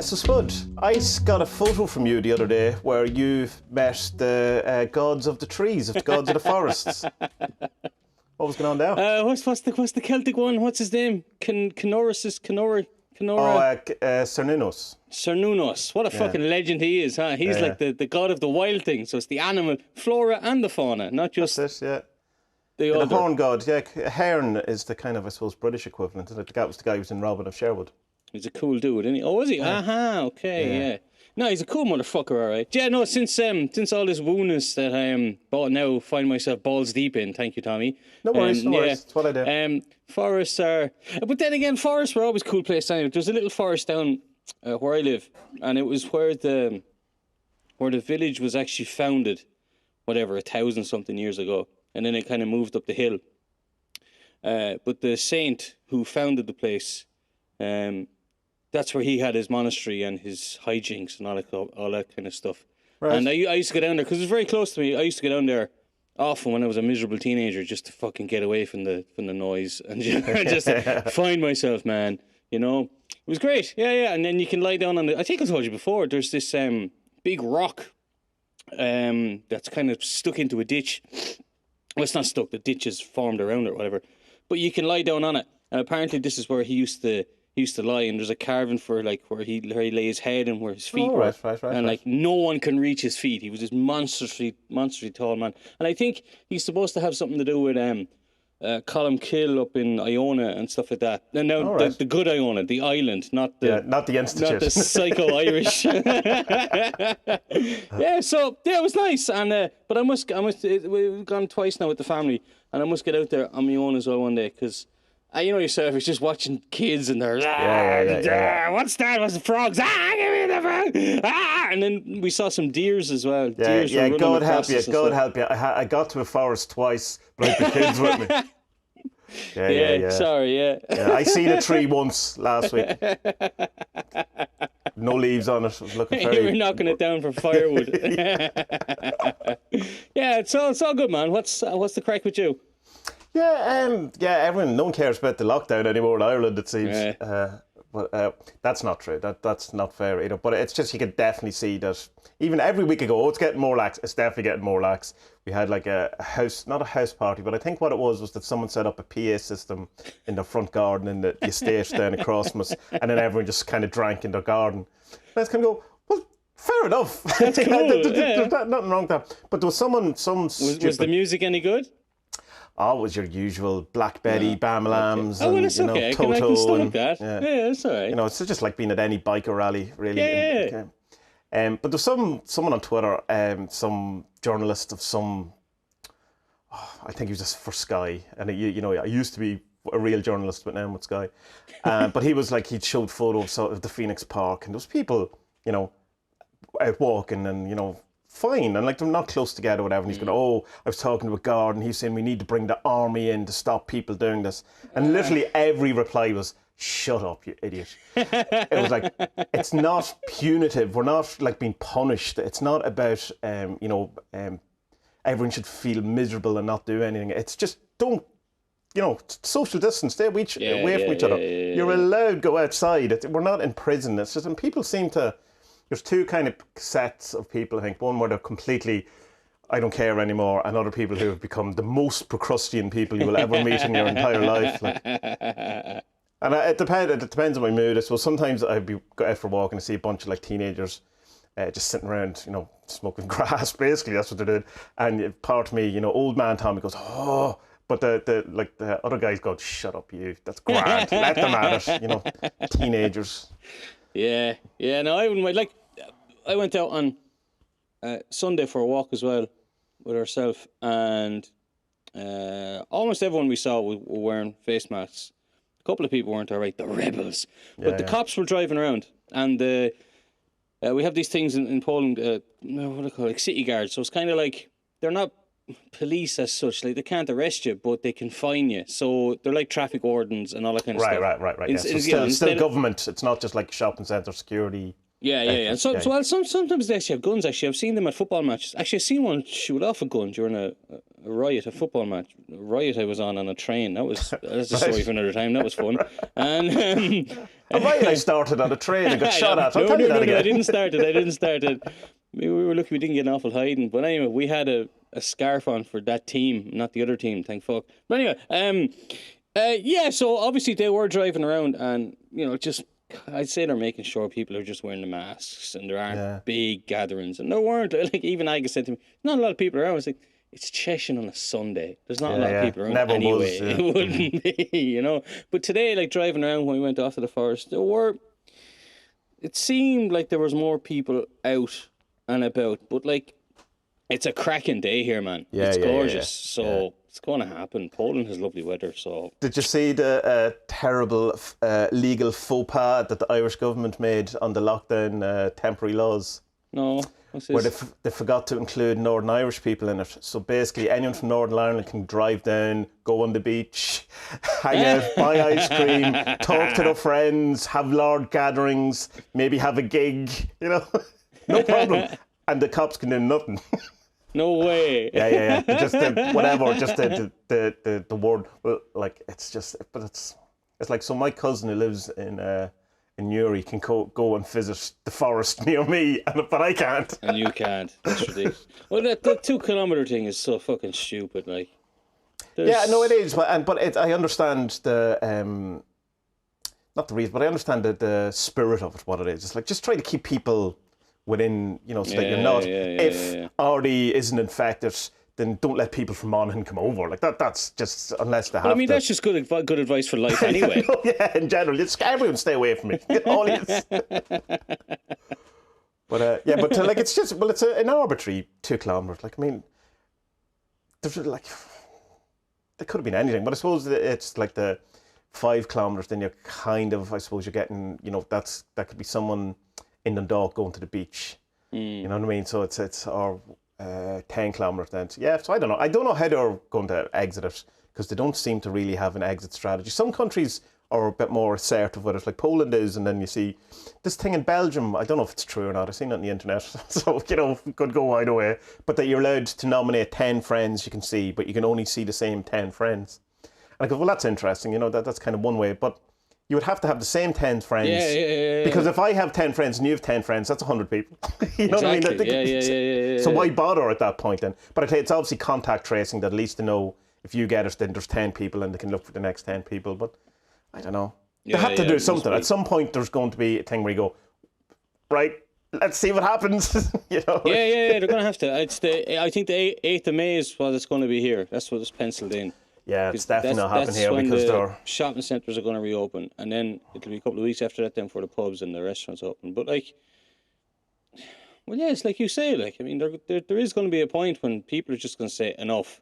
So Spud, I got a photo from you the other day where you've met the gods of the trees, the gods of the forests. What was going on there? What's the Celtic one? What's his name? Kenora. Cernunnos. Cernunnos. What a fucking legend he is, huh? He's like the god of the wild thing. So it's the animal, flora and the fauna, not just That's it, yeah. the The horn god, yeah. Hearn is the kind of, I suppose, British equivalent. That was the guy who was in Robin of Sherwood. He's a cool dude, isn't he? Oh, was he? Yeah. Aha, okay, yeah. No, he's a cool motherfucker, all right. Yeah, no, since all this woundness that I am now find myself balls deep in, thank you, Tommy. No worries, no worries. That's what I do. Forests are... But then again, forests were always a cool place anyway. There's a little forest down where I live, and it was where the village was actually founded, 1,000-something years ago, and then it kind of moved up the hill. But the saint who founded the place... that's where he had his monastery and his hijinks and all that kind of stuff. Right. And I used to go down there because it was very close to me. I used to go down there often when I was a miserable teenager just to fucking get away from the noise and just find myself, man. You know, it was great. Yeah. And then you can lie down on I think I told you before. There's this big rock that's kind of stuck into a ditch. Well, it's not stuck. The ditch is formed around it or whatever. But you can lie down on it. And apparently this is where he used to lie, and there's a carving for like where he lay his head and where his feet were. Right. And like no one can reach his feet. He was this monstrously tall man. And I think he's supposed to have something to do with Columkill up in Iona and stuff like that. And now the good Iona, the island, not the institute, not the psycho Irish. It was nice. And but I must we've gone twice now with the family, and I must get out there on my own as well one day because. You know yourself, it's just watching kids and they're what's that? What's the frogs? Give me the frog! And then we saw some deers as well. God help you. I got to a forest twice, but I had the kids with me. Sorry, I seen a tree once last week. No leaves on it. It was looking very... You were knocking it down for firewood. It's all good, man. What's the crack with you? No one cares about the lockdown anymore in Ireland, it seems. But that's not true. That's not fair either. But it's just, you can definitely see that even every week ago, it's getting more lax. It's definitely getting more lax. We had like a house, not a house party, but I think what it was that someone set up a PA system in the front garden in the estate down across from us, and then everyone just kind of drank in their garden. And I was kind of go, well, fair enough. That's cool. There's nothing wrong with that. But there was was the music any good? Oh, it was your usual Black Betty, Bamalams, and it's okay. Toto. I can stomach that. Yeah, it's all right. You know, it's just like being at any biker rally, really. Yeah. But there's someone on Twitter, some journalist of some, I think he was just for Sky, and I used to be a real journalist, but now I'm with Sky. But he was like, he'd showed photos of the Phoenix Park, and there was people, out walking, and fine, and like they're not close together or whatever, and he's going, I was talking to a guard and he's saying we need to bring the army in to stop people doing this, and literally every reply was, shut up, you idiot. It was like, it's not punitive, we're not like being punished, it's not about everyone should feel miserable and not do anything, it's just don't social distance, stay away from each other. You're allowed to go outside, we're not in prison. It's just, and people seem to, there's two kind of sets of people, I think. One where they're completely, I don't care anymore, and other people who have become the most Procrustean people you will ever meet in your entire life. And it depends on my mood. So sometimes I'd go out for a walk and I see a bunch of like teenagers just sitting around, smoking grass. Basically, that's what they're doing. And part of me, old man Tommy goes, oh. But the other guys go, shut up, you. That's grand. Let them at it. Teenagers. Yeah. No, I wouldn't mind. Like, I went out on Sunday for a walk as well with ourselves, and almost everyone we saw were wearing face masks. A couple of people weren't all right, the rebels. But the cops were driving around, and we have these things in Poland, what do they call it, like city guards. So it's kind of like, they're not police as such, like they can't arrest you, but they can fine you. So they're like traffic wardens and all that kind of stuff. Right. So still government. It's not just like shopping centre security. Yeah. Sometimes they actually have guns. Actually, I've seen them at football matches. Actually, I've seen one shoot off a gun during a riot, a football match. A riot I was on a train. That's a story for another time. That was fun. And A riot I started on a train and got shot at. I'll no, tell you that again. I didn't start it. We were lucky we didn't get an awful hiding. But anyway, we had a scarf on for that team, not the other team, thank fuck. But anyway, yeah, so obviously they were driving around and, just, I'd say they're making sure people are just wearing the masks and there aren't big gatherings. And there weren't, like even Aga said to me, not a lot of people around. I was like, it's Cheshire on a Sunday. There's not a lot of people around Never anyway. was, It wouldn't be, But today, like driving around when we went off to the forest, it seemed like there was more people out and about. But like, it's a cracking day here, man. It's gorgeous. So it's going to happen. Poland has lovely weather. So did you see the terrible legal faux pas that the Irish government made on the lockdown temporary laws? No. What's this? Where they forgot to include Northern Irish people in it. So basically, anyone from Northern Ireland can drive down, go on the beach, hang out, buy ice cream, talk to their friends, have large gatherings, maybe have a gig. No problem. And the cops can do nothing. No way. Yeah. Just whatever. Just the word. Well, like it's just. But it's like, so my cousin who lives in Newry can go and visit the forest near me, but I can't. And you can't. That's ridiculous. Well, that 2 kilometre thing is so fucking stupid. Like. Yeah, no, it is. But I understand the not the reason, but I understand the spirit of it. What it is. It's like just try to keep people within, so that you're not. If Artie isn't infected, then don't let people from Monaghan come over. Like that's just, unless they have. I mean, that's just good advice for life anyway. No, yeah, in general, just everyone stay away from me. But like it's just, well, it's an arbitrary 2 kilometres. Like, I mean, there's like, there could have been anything, but I suppose it's like the 5 kilometres. Then you're kind of, I suppose you're getting, that could be someone in Dundalk going to the beach. You know what I mean? So it's or 10 kilometres then. So I don't know. I don't know how they're going to exit it, because they don't seem to really have an exit strategy. Some countries are a bit more assertive with it, like Poland is, and then you see this thing in Belgium. I don't know if it's true or not. I've seen it on the internet, so could go either way. But that you're allowed to nominate 10 friends you can see, but you can only see the same 10 friends. And I go, well, that's interesting. That's kind of one way, but you would have to have the same 10 friends. Yeah. Because if I have 10 friends and you have 10 friends, that's 100 people. You know exactly. what I mean? Yeah. So why bother at that point then? But I tell you, it's obviously contact tracing, that at least to know if you get it, then there's 10 people and they can look for the next 10 people. But I don't know. They have to do something. At some point, there's going to be a thing where you go, right, let's see what happens. Yeah, they're going to have to. I think the 8th of May is what it's going to be here. That's what it's penciled in. Yeah, it's definitely not happening here because the shopping centres are going to reopen, and then it'll be a couple of weeks after that then for the pubs and the restaurants open. But like, well, yeah, it's like you say. Like, I mean, there is going to be a point when people are just going to say enough,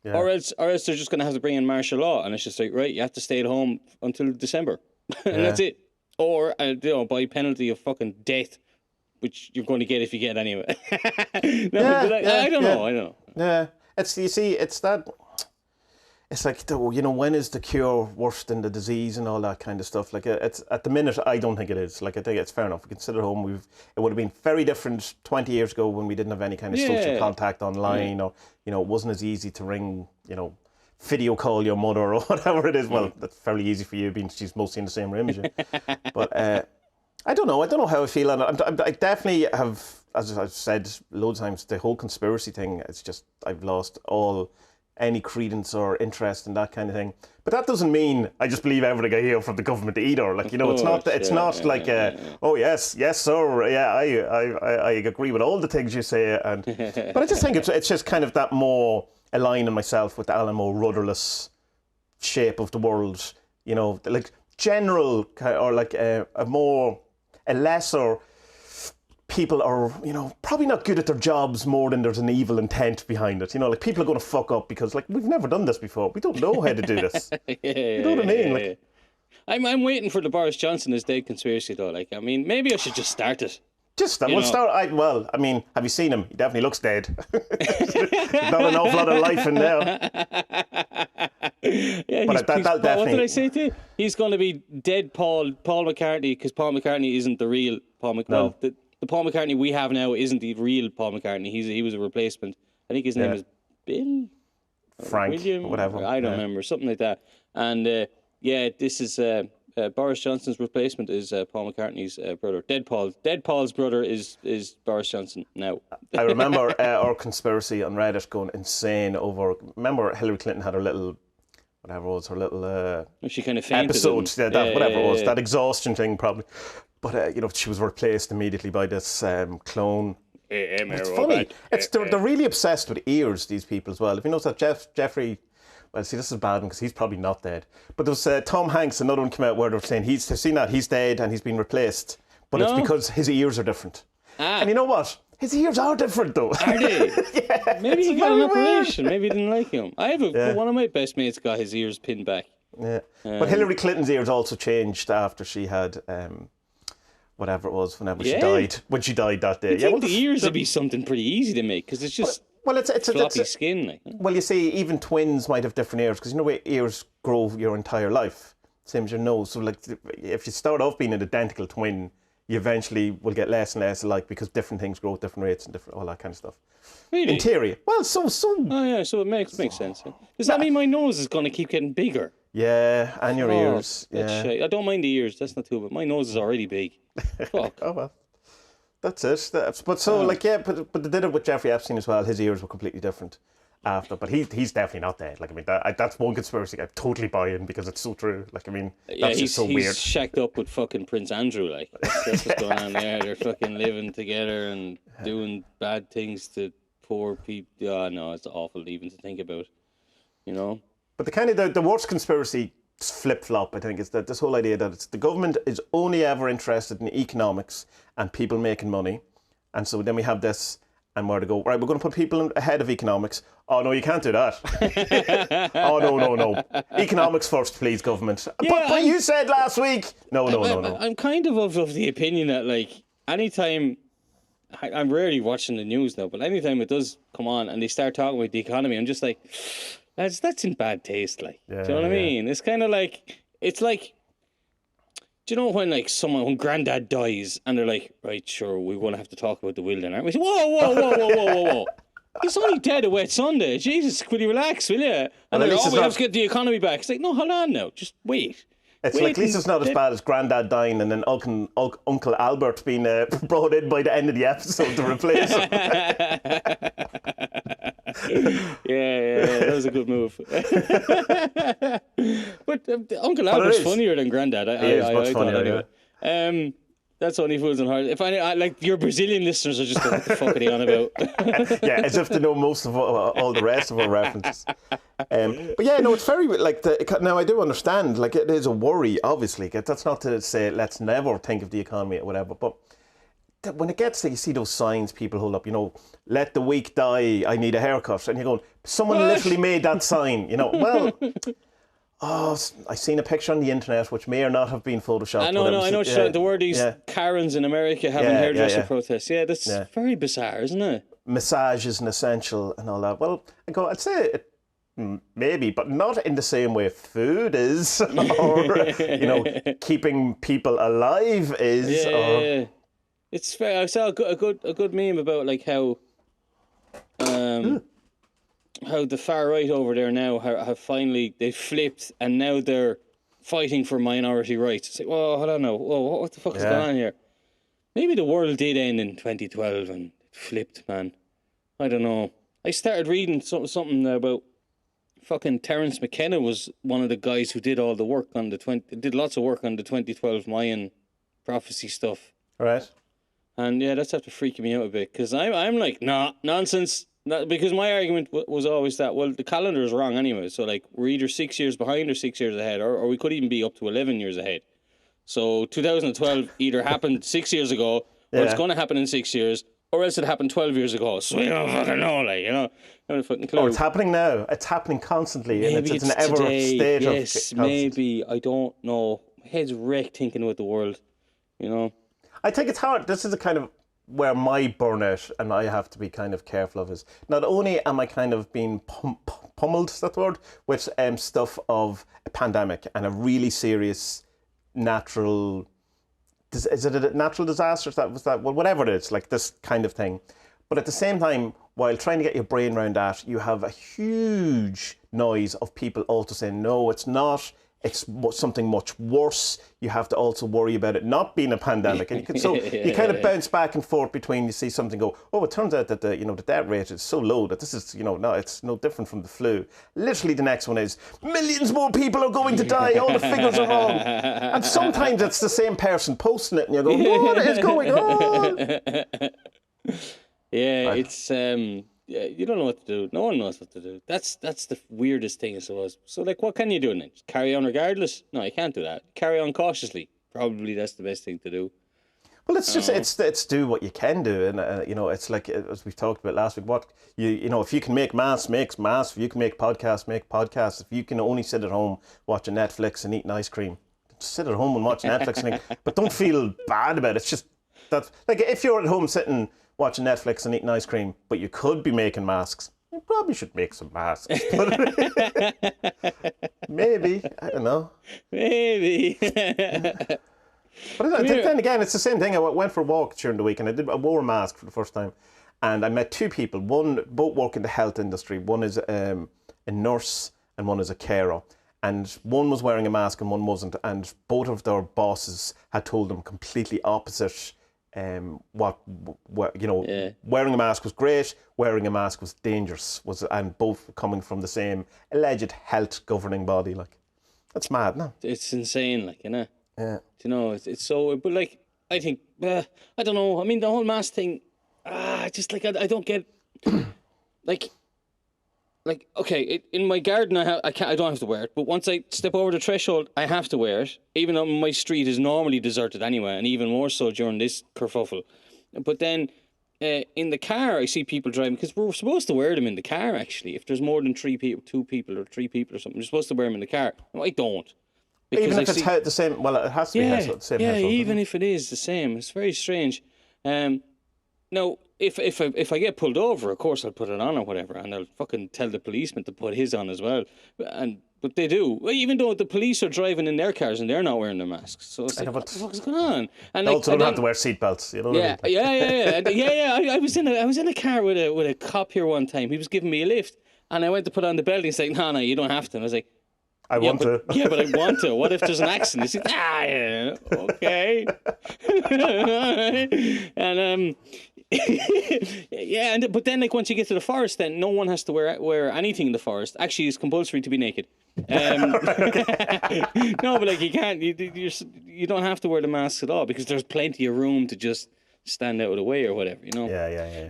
or else they're just going to have to bring in martial law, and it's just like, right, you have to stay at home until December, and that's it. Or by penalty of fucking death, which you're going to get if you get it anyway. I don't know. Yeah, it's like, when is the cure worse than the disease and all that kind of stuff? Like, it's at the minute, I don't think it is. Like, I think it's fair enough. We can sit at home. It would have been very different 20 years ago when we didn't have any kind of social contact online, or it wasn't as easy to ring, video call your mother or whatever it is. Well, that's fairly easy for you, being she's mostly in the same room as you. But I don't know. I don't know how I feel on it. I definitely have, as I've said loads of times, the whole conspiracy thing. It's just, I've lost any credence or interest in that kind of thing. But that doesn't mean I just believe everything I hear from the government either. Like, it's not like oh yes sir, yeah, I agree with all the things you say, and but I just think it's just kind of that more aligning myself with the Alamo rudderless shape of the world, like general, or like a lesser. People are, probably not good at their jobs more than there's an evil intent behind it. Like, people are going to fuck up because, like, we've never done this before. We don't know how to do this. You know what I mean? Like, I'm waiting for the Boris Johnson is dead conspiracy, though. Like, I mean, maybe I should just start it. I mean, have you seen him? He definitely looks dead. Not an awful lot of life in there. Yeah, but that'll definitely... What did I say to you? He's going to be dead Paul McCartney, because Paul McCartney isn't the real Paul McCartney. No. The Paul McCartney we have now isn't the real Paul McCartney. He was a replacement. I think his name is Bill. Frank, William, whatever. I don't remember, something like that. And this is Boris Johnson's replacement is Paul McCartney's brother, Dead Paul. Dead Paul's brother is Boris Johnson now. I remember our conspiracy on Reddit going insane over. Remember, Hillary Clinton had her little, whatever it was, her little She kind of fainted. episode, whatever it was, that exhaustion thing probably. But she was replaced immediately by this clone. It's funny. They're really obsessed with ears, these people as well. If you notice that Jeffrey, well, see, this is a bad one because he's probably not dead. But there was Tom Hanks, another one came out where they were saying he's dead and he's been replaced. But it's because his ears are different. And you know what? His ears are different though. Are they? Yeah, maybe he got an operation. Maybe he didn't like him. I have one of my best mates got his ears pinned back. Yeah. But Hillary Clinton's ears also changed after she had whatever it was, whenever she died. When she died that day. I think the ears would be something pretty easy to make because it's just it's floppy skin. Like. Well, you see, even twins might have different ears because you know where ears grow your entire life, same as your nose. So like, if you start off being an identical twin, you eventually will get less and less alike because different things grow at different rates and all that kind of stuff. Really? In theory. Well, so. Oh yeah, so it makes sense. Does that mean my nose is going to keep getting bigger? Yeah, and your ears. Yeah. I don't mind the ears. That's not too bad. My nose is already big. Fuck. Oh well. That's it. But they did it with Jeffrey Epstein as well. His ears were completely different after. But he's definitely not dead. Like, I mean, that's one conspiracy I totally buy in because it's so true. Like, I mean, that's just so weird. He's shacked up with fucking Prince Andrew. Like, that's what's going on there. They're fucking living together and doing bad things to poor people. Oh, no, it's awful even to think about. You know. But the kind of the worst conspiracy flip-flop, I think, is that this whole idea that the government is only ever interested in economics and people making money. And so then we have this, and where to go, right, we're going to put people ahead of economics. Oh, no, you can't do that. Oh, no. Economics first, please, government. Yeah, but you said last week. No. I'm kind of the opinion that, like, anytime, I'm rarely watching the news now, but anytime it does come on and they start talking about the economy, I'm just like... That's in bad taste, like. Do you know what I mean? It's kind of like, it's like, do you know when granddad dies and they're like, right, sure, we're going to have to talk about the will then, aren't we? Whoa. He's only dead a wet Sunday. Jesus, will you relax, will you? And they're like, we have to get the economy back. It's like, no, hold on now, just wait. It's like, at least it's not as bad as Grandad dying and then Uncle Albert being brought in by the end of the episode to replace him. Yeah, that was a good move. But Uncle Albert's funnier than Grandad. He is much funnier anyway. That's only fools and hearts. If like your Brazilian listeners are just going, what the fuck are they on about? Yeah, as if they know most of all the rest of our references. But yeah, no, it's very like now I do understand. Like it is a worry, obviously. That's not to say let's never think of the economy or whatever. But when it gets to you see those signs people hold up, let the weak die. I need a haircut, and you're going, someone literally made that sign. Well. Oh, I seen a picture on the internet which may or not have been photoshopped. I know. There were these Karens in America having hairdresser protests. Yeah, that's very bizarre, isn't it? Massage is an essential and all that. Well, I'd say it, maybe, but not in the same way food is, or keeping people alive is. Yeah, it's fair. I saw a good meme about like how the far right over there now have finally they flipped and now they're fighting for minority rights. It's like, whoa, hold on now. Whoa, what the fuck is going on here? Maybe the world did end in 2012 and it flipped, man. I don't know. I started reading something about fucking Terence McKenna was one of the guys who did all the work on did lots of work on the 2012 Mayan prophecy stuff. Right. And yeah, that's after freaking me out a bit because I'm like, nah, nonsense. Because my argument was always that, well, the calendar is wrong anyway. So, like, we're either 6 years behind or 6 years ahead, or we could even be up to 11 years ahead. So, 2012 either happened 6 years ago, or it's going to happen in 6 years, or else it happened 12 years ago. So, you don't fucking know, like, No fucking clue. Oh, it's happening now. It's happening constantly. Maybe and it's an ever today. state of... Yes, maybe. I don't know. My head's wrecked thinking about the world, I think it's hard. This is a kind of... where my burnout, and I have to be kind of careful of, is not only am I kind of being pummeled, is that the word, with stuff of a pandemic and a really serious natural, is it a natural disaster? Well, whatever it is, like this kind of thing. But at the same time, while trying to get your brain around that, you have a huge noise of people also saying, no, it's not. It's something much worse. You have to also worry about it not being a pandemic. And you kind of bounce back and forth between, you see something go, oh, it turns out that the death rate is so low that this is, no, it's no different from the flu. Literally the next one is, millions more people are going to die. All the figures are wrong. And sometimes it's the same person posting it and you go, what is going on? Yeah, it's yeah, you don't know what to do. No one knows what to do. That's the weirdest thing, I suppose. So, like, what can you do then? Just carry on regardless? No, you can't do that. Carry on cautiously. Probably that's the best thing to do. Well, it's just it's do what you can do, and it's like as we talked about last week. What if you can make masks, make masks. If you can make podcasts, make podcasts. If you can only sit at home watching Netflix and eating ice cream, just sit at home and watch Netflix, but don't feel bad about it. It's just that, like, if you're at home sitting watching Netflix and eating ice cream, but you could be making masks, you probably should make some masks. Maybe, I don't know. Maybe. But then again, it's the same thing. I went for a walk during the week and I wore a mask for the first time. And I met two people, both work in the health industry. One is a nurse and one is a carer. And one was wearing a mask and one wasn't. And both of their bosses had told them completely opposite. Wearing a mask was great, wearing a mask was dangerous, and both coming from the same alleged health governing body. Like, that's mad, no? It's insane, like, you know. Yeah. It's so. But like, I think I don't know. I mean, the whole mask thing. Just like I don't get. Like okay, in my garden I don't have to wear it, but once I step over the threshold, I have to wear it, even though my street is normally deserted anyway, and even more so during this kerfuffle. But then in the car, I see people driving, because we're supposed to wear them in the car. Actually, if there's more than 2 people or 3 people or something, you're supposed to wear them in the car. No, I don't. Even if it's the same, well, it has to be the same. Yeah, even if it is the same, it's very strange. Now, if I get pulled over, of course I'll put it on or whatever, and I'll fucking tell the policeman to put his on as well. But they do, even though the police are driving in their cars and they're not wearing their masks. So it's like, what the fuck's going on? And they also don't have to wear seatbelts, you know. Yeah. I was in a car with a cop here one time. He was giving me a lift, and I went to put on the belt. And he's like, no, you don't have to. And I was like, I want to. Yeah, but I want to. What if there's an accident? He's like, yeah, okay. And but then, like, once you get to the forest, then no one has to wear anything in the forest. Actually, it's compulsory to be naked. No, but like, you can't. You don't have to wear the mask at all, because there's plenty of room to just stand out of the way or whatever, you know. Yeah.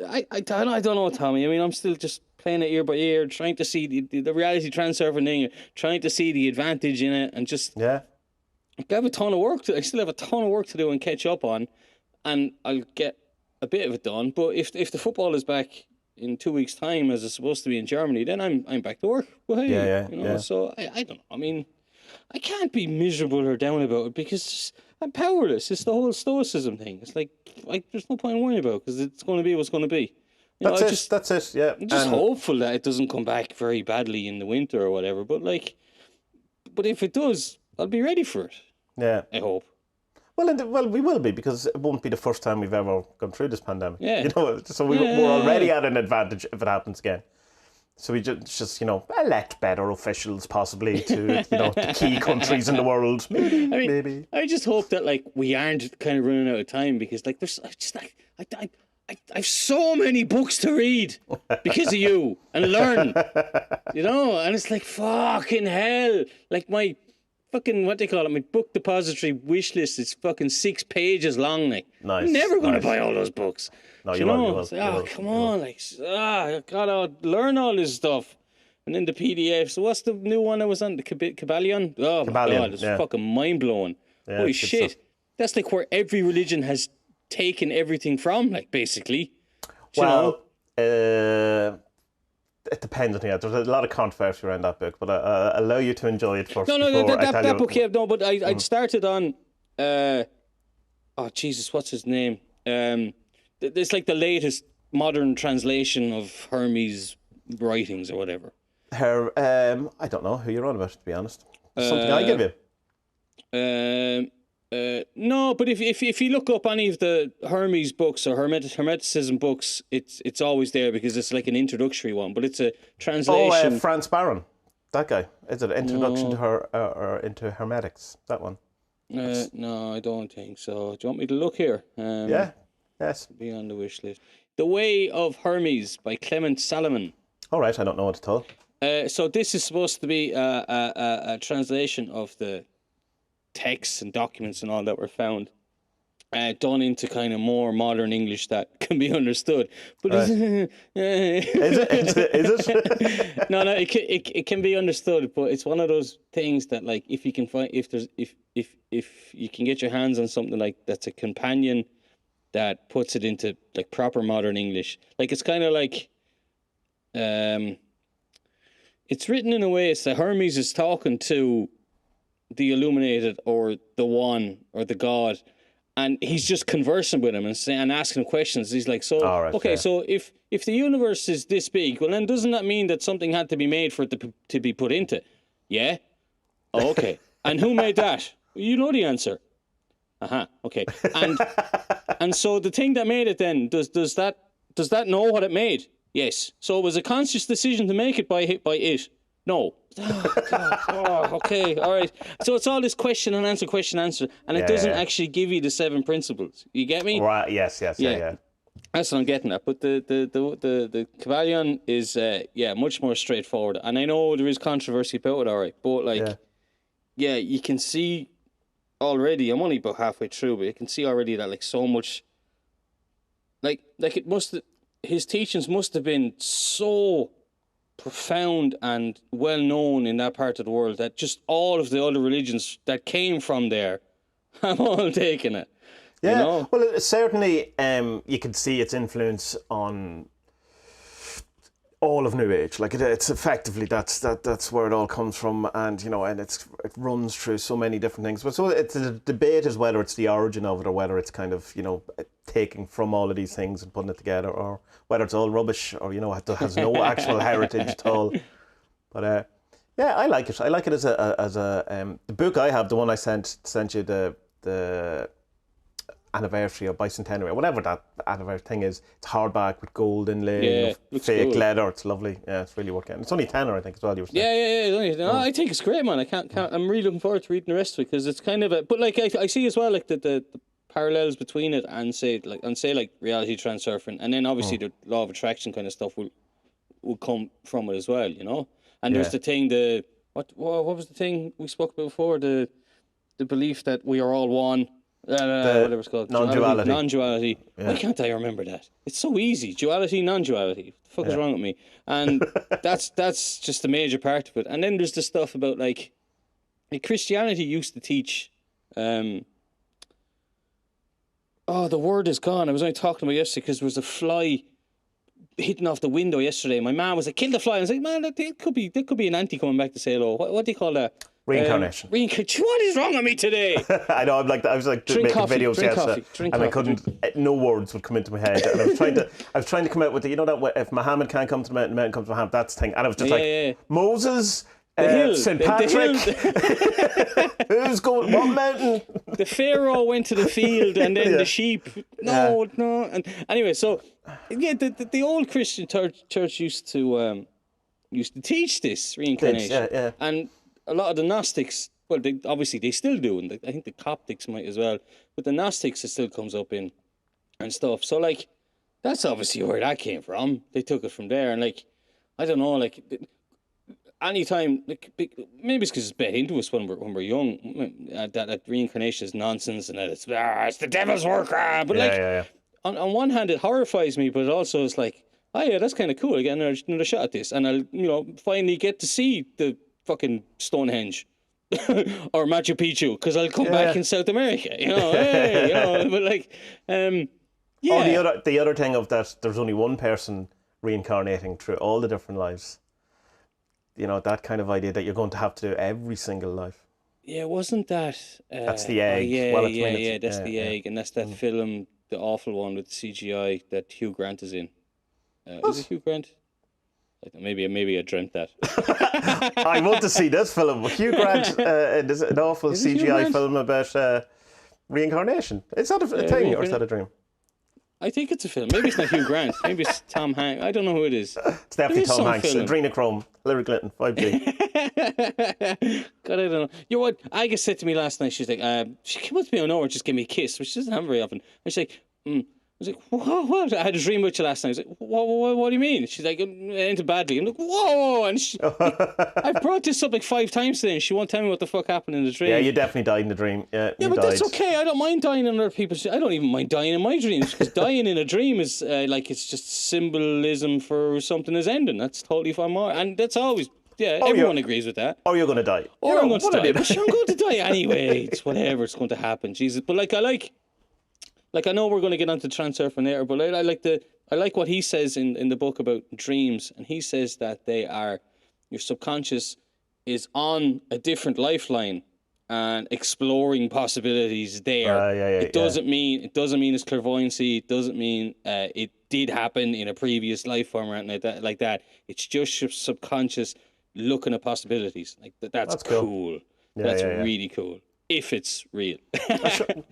I don't know, Tommy. I mean, I'm still just playing it ear by ear, trying to see the reality transurfing thing, trying to see the advantage in it, and just I have a ton of work I still have a ton of work to do and catch up on, and I'll get a bit of it done. But if the football is back in 2 weeks' time, as it's supposed to be in Germany, then I'm back to work. Well, hey, So I don't know. I mean, I can't be miserable or down about it, because I'm powerless. It's the whole stoicism thing. It's like there's no point in worrying about, because it's going to be what's going to be. That's it. Yeah. I'm just hopeful that it doesn't come back very badly in the winter or whatever. But if it does, I'll be ready for it. Yeah. I hope. Well, we will be, because it won't be the first time we've ever gone through this pandemic. Yeah. So we're already at an advantage if it happens again. So we just elect better officials, possibly, to the key countries in the world. Maybe. I just hope that, like, we aren't kind of running out of time, because, like, there's just like I've so many books to read because of you and learn, and it's like, fucking hell. Like, my fucking, what they call it, my book depository wish list is fucking 6 pages long. Like, nice. I'm never going to buy all those books. No, you will. Like, come on. Like, I gotta learn all this stuff. And then the PDF. So what's the new one that was on? The Kabbalion? Oh, my God, it's fucking mind-blowing. Yeah, holy shit. Stuff. That's like where every religion has taken everything from, like, basically. Well, it depends on you. There's a lot of controversy around that book, but I'll allow you to enjoy it first. That book, yeah, no, but I started on, Jesus, what's his name? It's like the latest modern translation of Hermes' writings or whatever. I don't know who you're on about, to be honest. Something I give you. No, but if you look up any of the Hermes books or Hermeticism books, it's always there because it's like an introductory one. But it's a translation. Franz Baron, that guy. Is it Introduction to her or into Hermetics? That one. No, I don't think so. Do you want me to look here? Yeah. Yes. Be on the wish list. The Way of Hermes by Clement Salomon. All right, I don't know what at all. So this is supposed to be a translation of the texts and documents and all that were found, done into kind of more modern English that can be understood. But Right. is it? no, it can be understood, but it's one of those things that, like, if you can find, if you can get your hands on something like that's a companion that puts it into like proper modern English, like it's kind of like, it's written in a way it's that Hermes is talking to the illuminated or the one or the god, and he's just conversing with him and asking him questions. He's like, so okay, yeah. So if the universe is this big, well then doesn't that mean that something had to be made for it to be put into? Yeah. Oh, okay. And who made that? You know the answer. Okay. And so the thing that made it then, does that know what it made? Yes. So it was a conscious decision to make it by it. No. Oh, God. Oh, okay. All right. So it's all this question and answer, and it doesn't actually give you the 7 principles. You get me? Right. Yes. Yeah. That's what I'm getting at. But the Kybalion is much more straightforward. And I know there is controversy about it, all right. But like, you can see already. I'm only about halfway through, but you can see already that like so much, like it must. His teachings must have been so profound and well known in that part of the world that just all of the other religions that came from there have all taken it. Yeah, you know? Well, certainly you can see its influence on all of New Age. Like it's effectively that's where it all comes from, and and it runs through so many different things. But so it's a debate as whether it's the origin of it or whether it's kind of taking from all of these things and putting it together, or whether it's all rubbish or it has no actual heritage at all. But I like it. I like it as a the book I have, the one I sent you, the anniversary or bicentenary or whatever that anniversary thing is. It's hardback with gold inlay, fake cool. Leather. It's lovely. Yeah, it's really working. It's only tenner, I think, as well. You were saying. Yeah. I think it's great, man. I can't. I'm really looking forward to reading the rest of it because it's kind of a. But like I see as well, like the parallels between it and say reality transurfing, and then obviously the law of attraction kind of stuff will come from it as well, And there's the thing, what was the thing we spoke about before? The belief that we are all one. Whatever it's called. Non-duality. Yeah. Why can't I remember that? It's so easy. Duality, non-duality. What the fuck is wrong with me? And that's just a major part of it. And then there's the stuff about like Christianity used to teach. The word is gone. I was only talking about yesterday because there was a fly hitting off the window yesterday. My mom was like, "Kill the fly." I was like, "Man, that could be an auntie coming back to say hello." What do you call that? Reincarnation. What is wrong with me today? I know. I was like making videos yesterday, and I couldn't. No words would come into my head, and I was trying to come out with that if Muhammad can't come to the mountain, the mountain comes to Muhammad. That's the thing, and I was just Moses, St. Patrick. Who's going? What mountain? The Pharaoh went to the field, and then the sheep. No. And anyway, so the old Christian church used to teach this reincarnation, and a lot of the Gnostics, well, they still do, and I think the Coptics might as well, but the Gnostics it still comes up in and stuff. So like, that's obviously where that came from. They took it from there, and like, I don't know, like, anytime, like, maybe it's because it's bet into us when we're young, that reincarnation is nonsense and that it's the devil's work. But on one hand, it horrifies me, but it also is like, oh yeah, that's kind of cool. I get another shot at this, and I'll finally get to see the fucking Stonehenge or Machu Picchu because I'll come back in South America, but like, the other thing of that, there's only one person reincarnating through all the different lives. That kind of idea that you're going to have to do every single life. Yeah, wasn't that? That's the egg. That's the egg, and that's that film, the awful one with CGI that Hugh Grant is in. Is it Hugh Grant? Maybe I dreamt that. I want to see this film. Hugh Grant, an awful CGI film about reincarnation. Is that a thing, or is that a dream? I think it's a film. Maybe it's not Hugh Grant. Maybe it's Tom Hanks. I don't know who it is. It's definitely Tom Hanks. Adrenochrome, Hillary Clinton, 5G. God, I don't know. You know what? Aggie said to me last night, she's like, she came up to me on over, just give me a kiss, which she doesn't have very often. And she's like, I was like, what? I had a dream about you last night. I was like, what do you mean? She's like, it ended badly. I'm like, whoa! And I've brought this up like 5 times today, and she won't tell me what the fuck happened in the dream. Yeah, you definitely died in the dream. Yeah, but that's okay. I don't mind dying in other people's. I don't even mind dying in my dreams, because dying in a dream is like, it's just symbolism for something is ending. That's totally fine. And that's always. Yeah, everyone agrees with that. Or you're going to die. Or I'm going to die. But I'm going to die anyway. It's whatever. It's going to happen. Jesus. But I know we're going to get onto Transurfing later, but I like what he says in the book about dreams, and he says that they are, your subconscious is on a different lifeline and exploring possibilities there. It doesn't mean it's clairvoyancy. It doesn't mean it did happen in a previous life form or anything like that. It's just your subconscious looking at possibilities. Like that's cool. That's really cool. If it's real.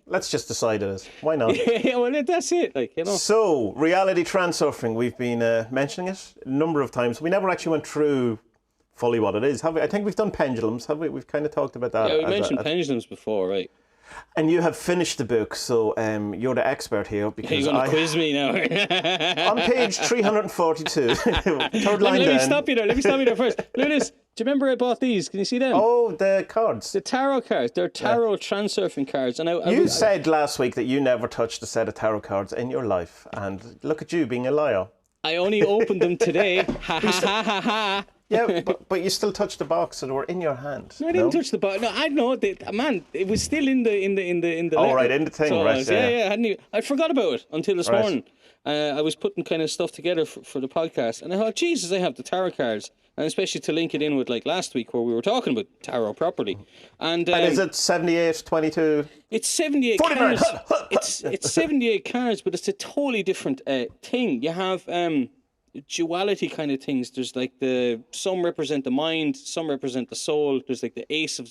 Let's just decide it is. Why not? Yeah, well, that's it. Like, you know. So, reality transurfing, we've been mentioning it a number of times. We never actually went through fully what it is, have we? I think we've done pendulums, have we? We've kind of talked about that. Yeah, we mentioned pendulums before, right? And you have finished the book, so you're the expert here. Because you're going to quiz me now. On page 342, third line down. Let me stop you there first. Look at this. Do you remember I bought these? Can you see them? Oh, the cards. The tarot cards. They're tarot transurfing cards. And you said last week that you never touched a set of tarot cards in your life. And look at you being a liar. I only opened them today. Ha ha ha ha ha. Yeah, but you still touched the box, so they were in your hand. No, I didn't touch the box. No, I know. Man, it was still in the. Oh, letter. right, in the thing, so right? I forgot about it until this morning. I was putting kind of stuff together for the podcast, and I thought, Jesus, I have the tarot cards, and especially to link it in with like last week where we were talking about tarot properly. And is it 78, 22? It's 78 cards. It's 78 cards, but it's a totally different thing. You have duality kind of things. There's like some represent the mind, some represent the soul. There's like the ace of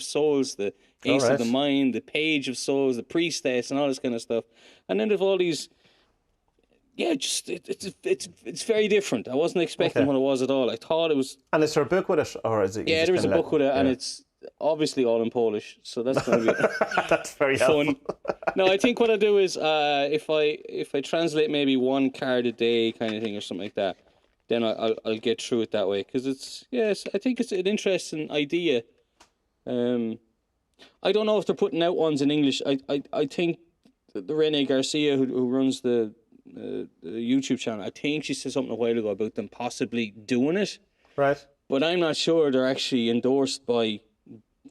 souls, the ace of the mind, the page of souls, the priestess, and all this kind of stuff. And then there's all these. Yeah, just it's very different. I wasn't expecting what it was at all. I thought it was. And is there a book with it, or is it? Yeah, there is a book with it, and it's obviously all in Polish. So that's going to be that's very fun. Helpful. No, I think what I do is if I translate maybe one card a day kind of thing or something like that, then I'll get through it that way, because I think it's an interesting idea. I don't know if they're putting out ones in English. I think the Rene Garcia who runs the YouTube channel, I think she said something a while ago about them possibly doing it. Right. But I'm not sure they're actually endorsed by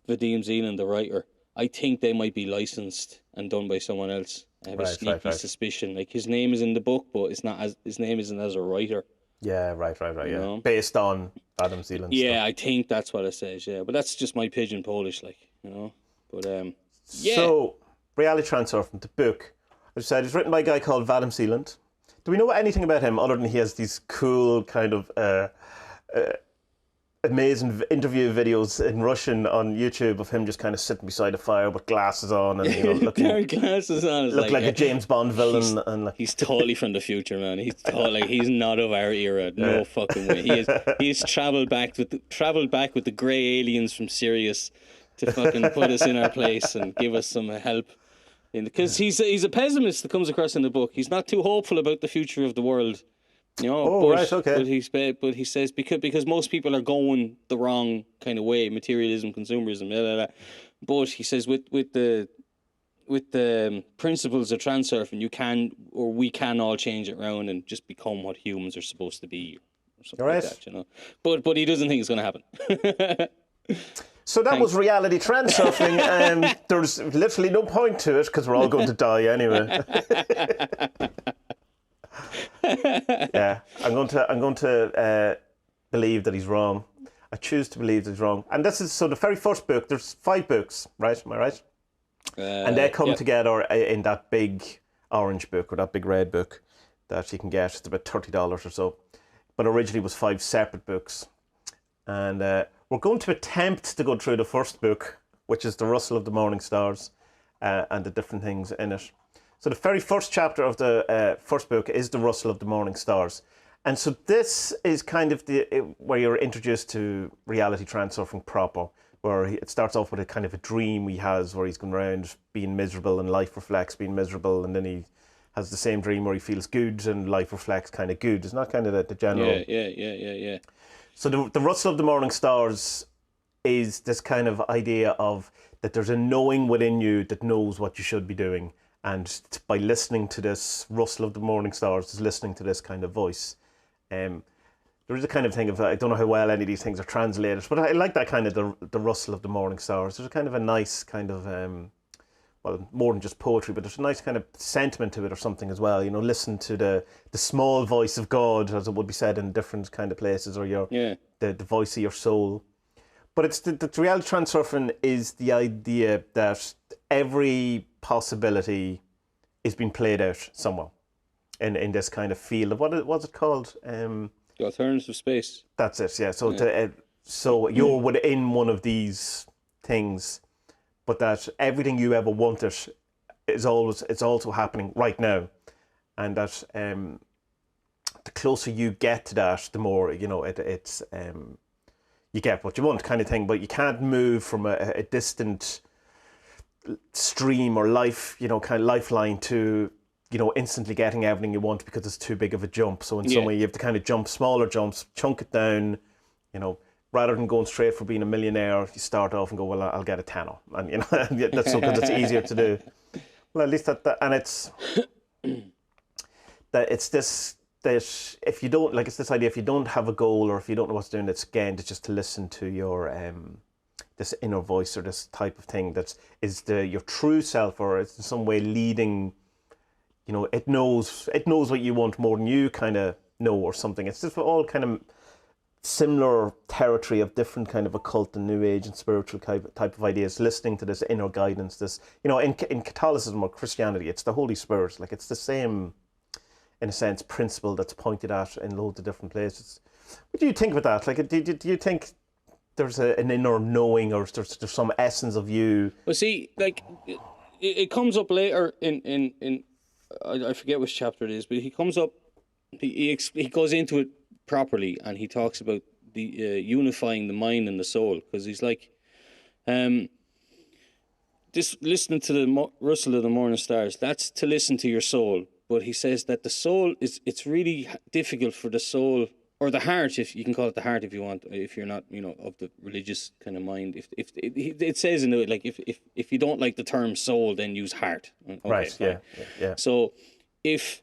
Vadim Zeland, the writer. I think they might be licensed and done by someone else. I have a sneaky suspicion. Like, his name is in the book, but his name isn't as a writer. Yeah, right. You know? Based on Vadim Zeland. Yeah, stuff. I think that's what it says. Yeah, but that's just my pidgin Polish, like, you know. But So, reality transurfing, the book. As I said, it's written by a guy called Vadim Zeland. Do we know anything about him other than he has these cool kind of amazing interview videos in Russian on YouTube of him just kind of sitting beside a fire with glasses on and looking glasses on, look like a James Bond villain, and he's totally from the future, man. He's not of our era. No fucking way. He's travelled back with the grey aliens from Sirius to fucking put us in our place and give us some help. Because he's a pessimist that comes across in the book. He's not too hopeful about the future of the world. You know, but he says because most people are going the wrong kind of way, materialism, consumerism, blah, blah, blah. But he says with the principles of transurfing, we can all change it around and just become what humans are supposed to be, or something like that, you know. But he doesn't think it's going to happen. So that was reality transurfing. There's literally no point to it because we're all going to die anyway. Yeah, I'm going to believe that he's wrong. I choose to believe that he's wrong. And this is the very first book. There's 5 books, right? Am I right? And they come together in that big orange book or that big red book that you can get. It's about $30 or so. But originally it was 5 separate books. And we're going to attempt to go through the first book, which is The Rustle of the Morning Stars. and the different things in it. So the very first chapter of the first book is The Rustle of the Morning Stars. And so this is kind of where you're introduced to reality transurfing proper, where it starts off with a kind of a dream he has where he's going around being miserable and life reflects being miserable, and then he has the same dream where he feels good and life reflects kind of good. It's not kind of the general. Yeah. So the Rustle of the Morning Stars is this kind of idea of that there's a knowing within you that knows what you should be doing. And by listening to this rustle of the morning stars, is listening to this kind of voice. There is a kind of thing of, I don't know how well any of these things are translated, but I like that kind of the rustle of the morning stars. There's a kind of a nice kind of, well, more than just poetry, but there's a nice kind of sentiment to it or something as well. You know, listen to the small voice of God, as it would be said in different kind of places, or the voice of your soul. But it's the reality transurfing is the idea that every possibility is being played out somewhere in this kind of field of what's it called? The alternative space. That's it. Yeah. So so you're within one of these things, but that everything you ever wanted it's also happening right now, and that the closer you get to that, the more it's you get what you want kind of thing. But you can't move from a distant stream or life, kind of lifeline to, instantly getting everything you want because it's too big of a jump. So in some way you have to kind of jump smaller jumps, chunk it down, rather than going straight for being a millionaire. You start off and go, well, I'll get a tenner. And, that's so because it's easier to do. Well, at least that and it's that it's this, that if you don't, like, it's this idea, if you don't have a goal or if you don't know what's doing, it's just to listen to your, this inner voice or this type of thing that is your true self, or it's in some way leading, it knows what you want more than you kind of know or something. It's just all kind of similar territory of different kind of occult and new age and spiritual type of ideas, listening to this inner guidance, this, in Catholicism or Christianity, it's the Holy Spirit. Like, it's the same, in a sense, principle that's pointed at in loads of different places. What do you think about that? Like, do you think there's an inner knowing, or there's some essence of you? Well, see, like, it comes up later in I forget which chapter it is, but he comes up, he goes into it properly, and he talks about the unifying the mind and the soul, because he's like, this listening to the rustle of the morning stars, that's to listen to your soul. But he says that the soul it's really difficult for the soul, or the heart, if you can call it the heart if you want, if you're not, of the religious kind of mind. If it says in it, like, if you don't like the term soul, then use heart. Okay, right. fine. Yeah. So if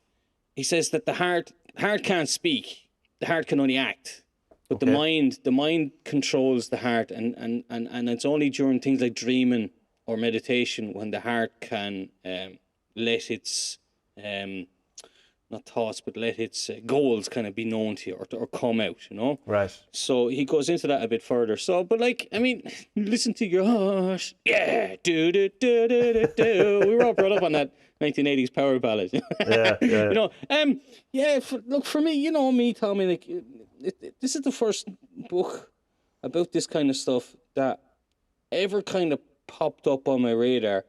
he says that the heart can't speak, the heart can only act, but the mind controls the heart, and it's only during things like dreaming or meditation when the heart can let its not thoughts, but let its goals kind of be known to you, or come out, Right. So he goes into that a bit further. So, but like, I mean, listen to your heart. Yeah, do. We were all brought up on that 1980s power ballad. Yeah. Look, for me, me, Tommy, like, this is the first book about this kind of stuff that ever kind of popped up on my radar.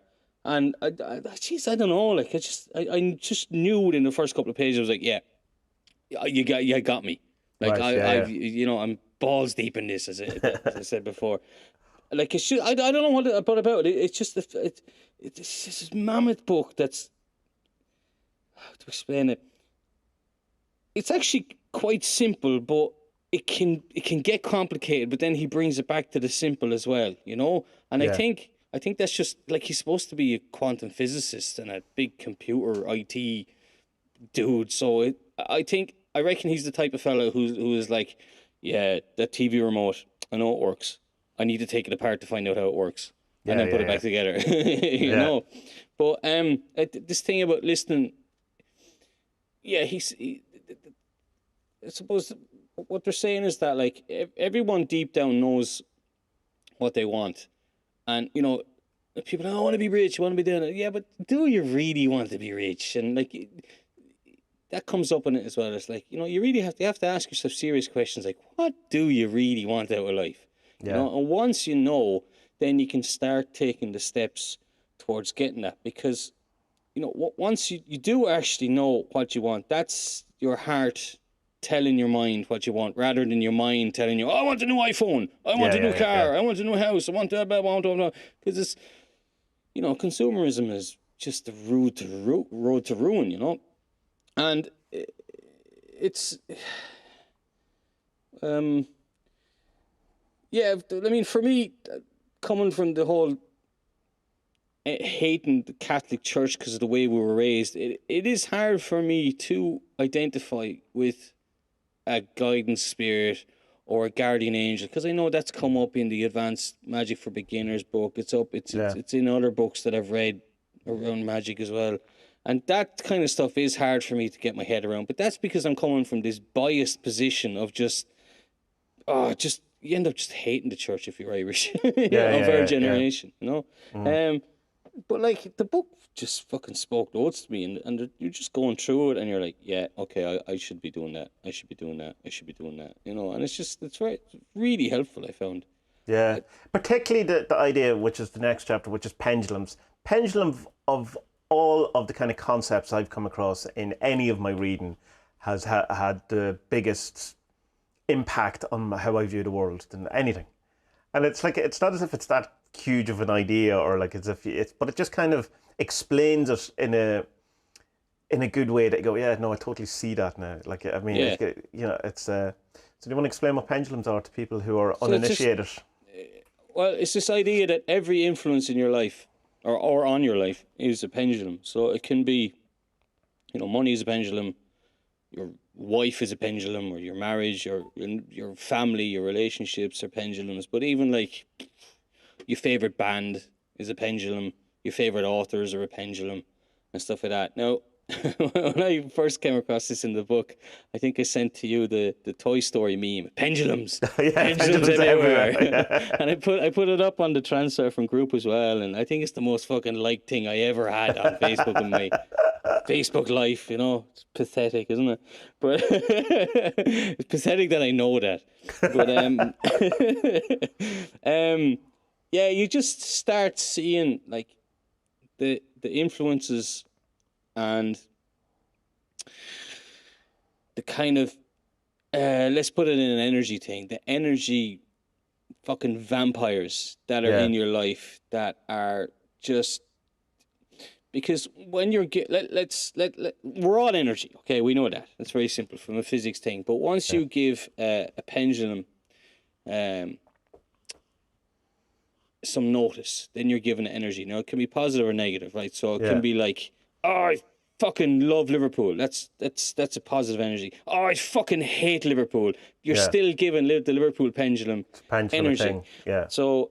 And I don't know. Like, I just knew in the first couple of pages, I was like, yeah, you got me. Like, right, I'm balls deep in this, as I said before. Like, it's just, I don't know what about it. It's just it's just this mammoth book that's, how to explain it. It's actually quite simple, but it can get complicated. But then he brings it back to the simple as well, And I think that's just, like, he's supposed to be a quantum physicist and a big computer IT dude. So I reckon he's the type of fellow who is like, yeah, that TV remote, I know it works. I need to take it apart to find out how it works, and then put it back together. you know. But this thing about listening, I suppose what they're saying is that, like, everyone deep down knows what they want. And, people, I want to be rich, I want to be doing it. Yeah, but do you really want to be rich? And, like, that comes up in it as well. It's like, you really have to ask yourself serious questions, like, what do you really want out of life? And once you know, then you can start taking the steps towards getting that, because once you do actually know what you want, that's your heart telling your mind what you want, rather than your mind telling you, oh, I want a new iPhone, I want a new car, I want a new house, I want that, because it's, consumerism is just the road to ruin, and it's, I mean, for me, coming from the whole hating the Catholic Church because of the way we were raised, it is hard for me to identify with a guidance spirit or a guardian angel, because I know that's come up in the Advanced Magic for Beginners book. It's in other books that I've read around magic as well, and that kind of stuff is hard for me to get my head around. But that's because I'm coming from this biased position of you end up just hating the church if you're Irish of our generation, But like, the book just fucking spoke loads to me, and you're just going through it and you're like, yeah, okay, I should be doing that. I should be doing that. I should be doing that. And it's really helpful, I found. Yeah. Particularly the idea, which is the next chapter, which is pendulums. Pendulum of all of the kind of concepts I've come across in any of my reading has had the biggest impact on how I view the world than anything. And it's like, it's not as if it's that huge of an idea, or like as if but it just kind of explains it in a good way that you go, yeah, no, I totally see that now. Like, I mean, it's so do you want to explain what pendulums are to people who are uninitiated? It's this idea that every influence in your life or on your life is a pendulum. So it can be, money is a pendulum, your wife is a pendulum, or your marriage, or your family, your relationships are pendulums. But even like your favorite band is a pendulum, your favorite authors are a pendulum, and stuff like that. Now, when I first came across this in the book, I think I sent to you the Toy Story meme, pendulums, pendulums everywhere. Yeah. And I put it up on the Transurfing group as well, and I think it's the most fucking liked thing I ever had on Facebook in my Facebook life. It's pathetic, isn't it? But it's pathetic that I know that. But you just start seeing like the influences and the kind of let's put it in an energy thing, the energy fucking vampires that are in your life, that are just, because when you're we're all energy, okay, we know that, it's very simple from a physics thing. But once you give a pendulum some notice, then you're given energy. Now, it can be positive or negative, right? So it can be like, oh, I fucking love Liverpool. That's a positive energy. Oh, I fucking hate Liverpool. You're still given the Liverpool pendulum energy. Thing. Yeah. So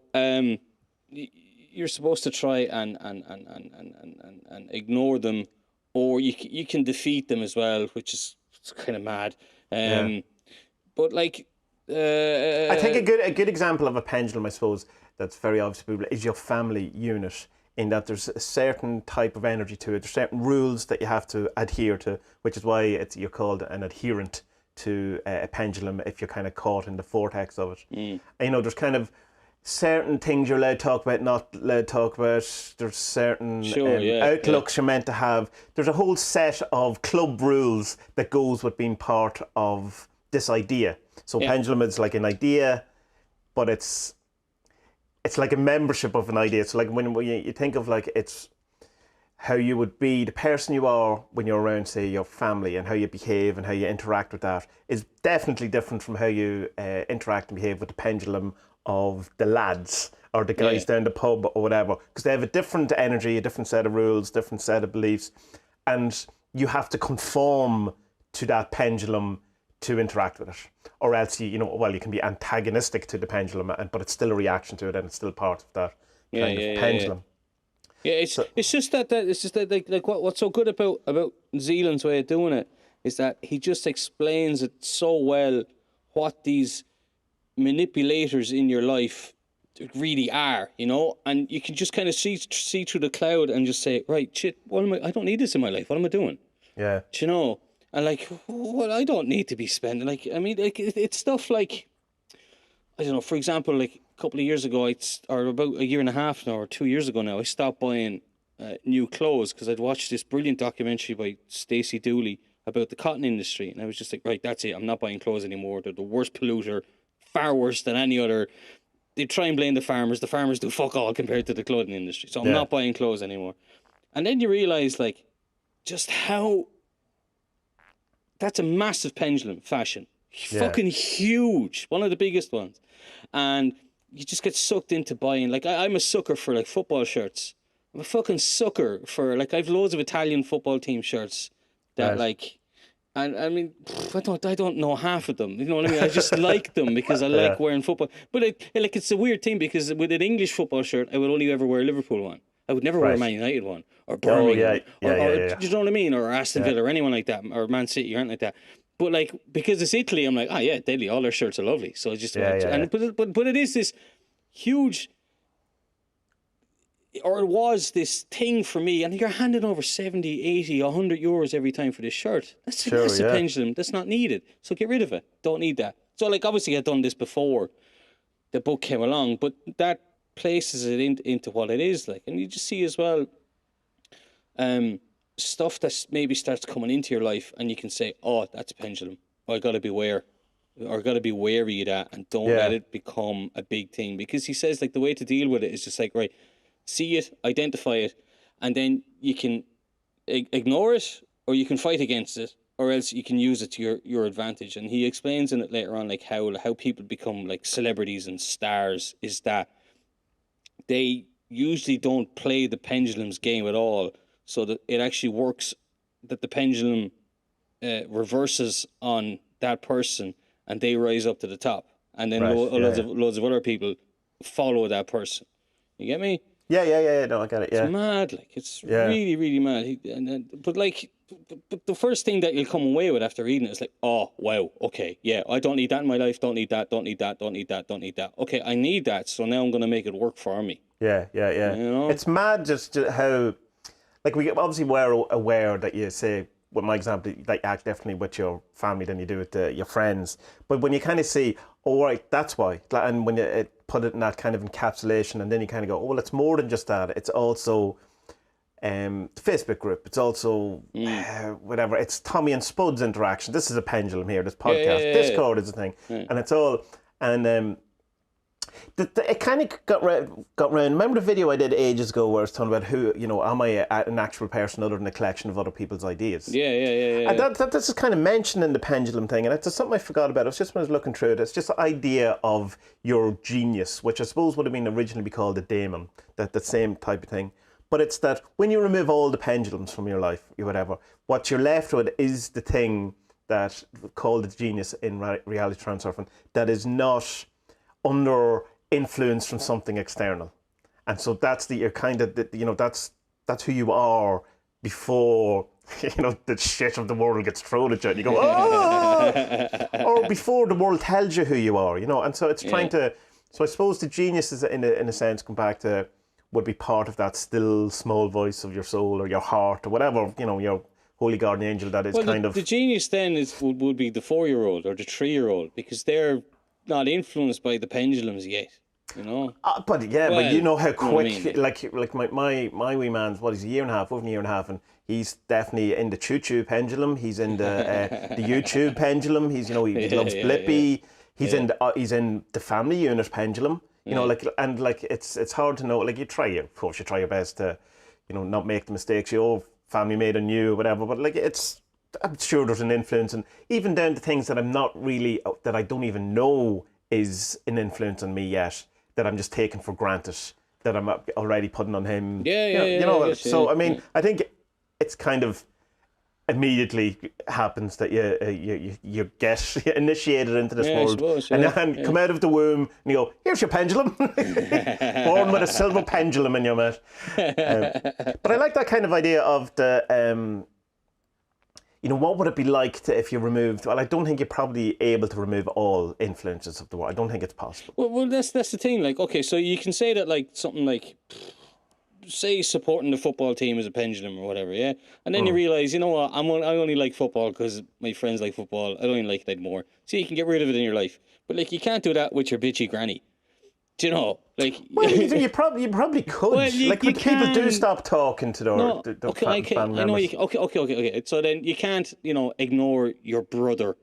you're supposed to try and ignore them, or you can defeat them as well, which is kind of mad. But like, I think a good example of a pendulum, I suppose, that's very obvious to people, is your family unit, in that there's a certain type of energy to it. There's certain rules that you have to adhere to, which is why you're called an adherent to a pendulum if you're kind of caught in the vortex of it. And, there's kind of certain things you're allowed to talk about, not allowed to talk about. There's certain outlooks you're meant to have. There's a whole set of club rules that goes with being part of this idea. So pendulum is like an idea, but it's like a membership of an idea. So like when you think of, like, it's how you would be, the person you are when you're around, say, your family, and how you behave and how you interact with that is definitely different from how you interact and behave with the pendulum of the lads or the guys down the pub or whatever, because they have a different energy, a different set of rules, different set of beliefs, and you have to conform to that pendulum to interact with it, or else you can be antagonistic to the pendulum, but it's still a reaction to it, and it's still part of that kind of pendulum. It's just that like what's so good about Zealand's way of doing it is that he just explains it so well, what these manipulators in your life really are, and you can just kind of see through the cloud and just say, right, shit, I don't need this in my life. What am I doing? Yeah. And like, well, I don't need to be spending, like, I mean, like, it's stuff like, I don't know, for example, like a couple of years ago, or about a year and a half now, or 2 years ago now, I stopped buying new clothes because I'd watched this brilliant documentary by Stacey Dooley about the cotton industry. And I was just like, right, that's it. I'm not buying clothes anymore. They're the worst polluter, far worse than any other. They try and blame the farmers. The farmers do fuck all compared to the clothing industry. So I'm not buying clothes anymore. And then you realise, like, just how that's a massive pendulum, fashion. Fucking huge. One of the biggest ones. And you just get sucked into buying. Like, I'm a sucker for, like, football shirts. I'm a fucking sucker for, like, I've loads of Italian football team shirts that, like, and I mean, I don't know half of them. You know what I mean? I just like them because I like wearing football. But like, it's a weird thing because with an English football shirt, I would only ever wear a Liverpool one. I would never wear a Man United one or Birmingham or you know what I mean, or Aston Villa or anyone like that, or Man City or anything like that. But like, because it's Italy, I'm like, deadly. All their shirts are lovely. So I just but it is this huge. Or it was this thing for me, and you're handing over 70, 80, 100 euros every time for this shirt. That's a pendulum. That's not needed. So get rid of it. Don't need that. So, like, obviously I'd done this before the book came along, but that places it into what it is like. And you just see as well stuff that maybe starts coming into your life, and you can say, oh, that's a pendulum. I got to beware. Or got to be wary of that, and don't let it become a big thing. Because he says, like, the way to deal with it is just like, right, see it, identify it, and then you can ignore it, or you can fight against it, or else you can use it to your advantage. And he explains in it later on, like, how people become like celebrities and stars is that they usually don't play the pendulum's game at all, so that it actually works, that the pendulum reverses on that person and they rise up to the top, and then loads of other people follow that person. You get me? Yeah. No, I get it. Yeah. It's mad, like, it's really, really mad. But the first thing that you'll come away with after reading it is like, oh wow, okay, yeah, I don't need that in my life. Don't need that. Don't need that. Don't need that. Don't need that. Okay, I need that. So now I'm going to make it work for me. Yeah. You know? It's mad just how, like, we obviously were aware that you say, with my example, like, act differently with your family than you do with your friends. But when you kind of see, oh, right, that's why, and when you put it in that kind of encapsulation, and then you kind of go, oh, well, it's more than just that. It's also the Facebook group. It's also whatever. It's Tommy and Spud's interaction. This is a pendulum here. This podcast, Discord is a thing, and it's all. And it kind of got round. Remember the video I did ages ago where I was talking about who, am I an actual person other than a collection of other people's ideas? Yeah. And this is kind of mentioned in the pendulum thing, and it's something I forgot about. It was just when I was looking through it. It's just the idea of your genius, which I suppose would have been originally called a daemon, the same type of thing. But it's that when you remove all the pendulums from your life, or whatever, what you're left with is the thing that called the genius in reality transurfing that is not under influence from something external. And so that's that's who you are before the shit of the world gets thrown at you and you go, oh, or before the world tells you who you are, and so it's trying to, so I suppose the genius is in a sense come back to, would be part of that still small voice of your soul or your heart or whatever, your holy guardian angel that is the genius then would be the 4-year-old or the 3-year-old, because they're not influenced by the pendulums yet. But but how quick, like my wee man's, he's a year and a half, over a year and a half, and he's definitely in the choo-choo pendulum. He's in the YouTube pendulum. He's he loves Blippi. He's in the family unit pendulum. It's hard to know. Like, of course you try your best to, not make the mistakes family made on you or whatever. But like, I'm sure there's an influence, and even down to things that I'm not really, that I don't even know is an influence on me yet, that I'm just taking for granted, that I'm already putting on him. So I mean, I think it's kind of immediately happens that you get initiated into this world, and then come out of the womb and you go, here's your pendulum, born with a silver pendulum in your mouth. But I like that kind of idea of the. What would it be like if you removed... Well, I don't think you're probably able to remove all influences of the world. I don't think it's possible. Well, that's the thing. Like, okay, so you can say that, like, something like... say supporting the football team as a pendulum or whatever, yeah, and then you realize, you know what, I only like football because my friends like football. I don't even like it anymore. So you can get rid of it in your life, but like you can't do that with your bitchy granny. Do you know? Like, Well, you probably could. Well, you When people do can. stop talking to No, their okay, family I know members. you. Okay. So then you can't, ignore your brother,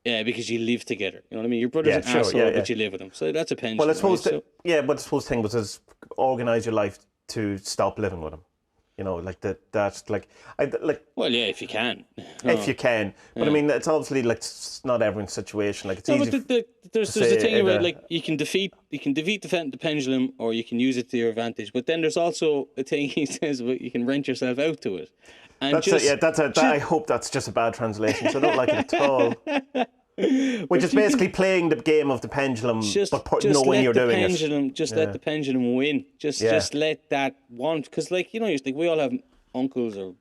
because you live together. You know what I mean? Your brother's Yeah, an sure. asshole, Yeah, but yeah. you live with him. So that's a Well, I pendulum, right? suppose So, but I suppose the thing was is organize your life to stop living with him. You know, like that's like well, yeah, if you can. if Oh, you can. But I mean, it's obviously like it's not everyone's situation. Like it's no, easy but there's to the say thing in about a like you can defeat the pendulum, or you can use it to your advantage. But then there's also a thing he says about you can rent yourself out to it, and that's it. Yeah, I just hope that's just a bad translation. So I don't like it at all. Which is but you can basically playing the game of the pendulum, but just knowing let you're the doing it. pendulum let the pendulum win. Yeah. Just let that want, because like we all have uncles or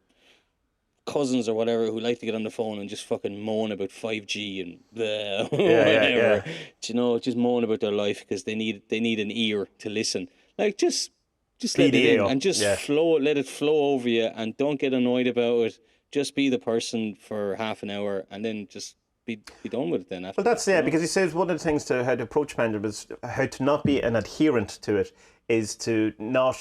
cousins or whatever who like to get on the phone and just fucking moan about 5G and whatever. Yeah. Just moan about their life because they need an ear to listen. Like just let it in BDAO. and just Yeah. let it flow over you, and don't get annoyed about it. Just be the person for half an hour and then just be done with it then after. Well, that's because he says one of the things to how to approach pendulum is how to not be an adherent to it is to not,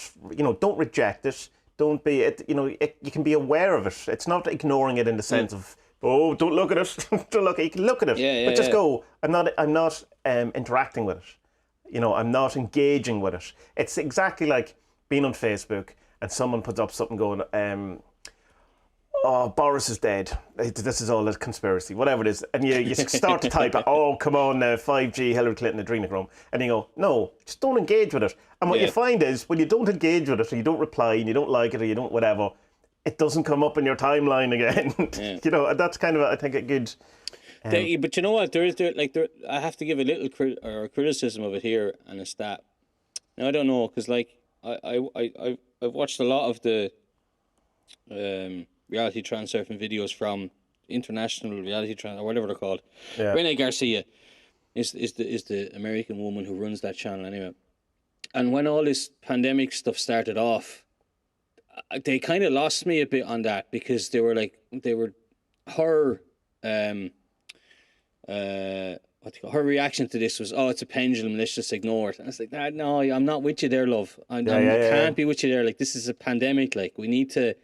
don't reject it. Don't be it. You can be aware of it. It's not ignoring it in the sense of don't look at it. Don't look. You can look at it, but just go. I'm not interacting with it. I'm not engaging with it. It's exactly like being on Facebook and someone puts up something going. Oh, Boris is dead. This is all a conspiracy, whatever it is. And you start to type, oh, come on now, 5G, Hillary Clinton, adrenochrome. And you go, no, just don't engage with it. And what you find is, when you don't engage with it, or you don't reply, and you don't like it, or you don't whatever, it doesn't come up in your timeline again. And that's kind of, I think, a good... But you know what? I have to give a little criticism of it here, and it's that. Now, I don't know, because like, I've watched a lot of the... reality transurfing videos from international reality or whatever they're called. Yeah. Rene Garcia is the American woman who runs that channel anyway. And when all this pandemic stuff started off, they kind of lost me a bit on that, because her her reaction to this was, oh, it's a pendulum, let's just ignore it. And it's like, no, I'm not with you there, love. I can't be with you there. Like, this is a pandemic. Like, we need to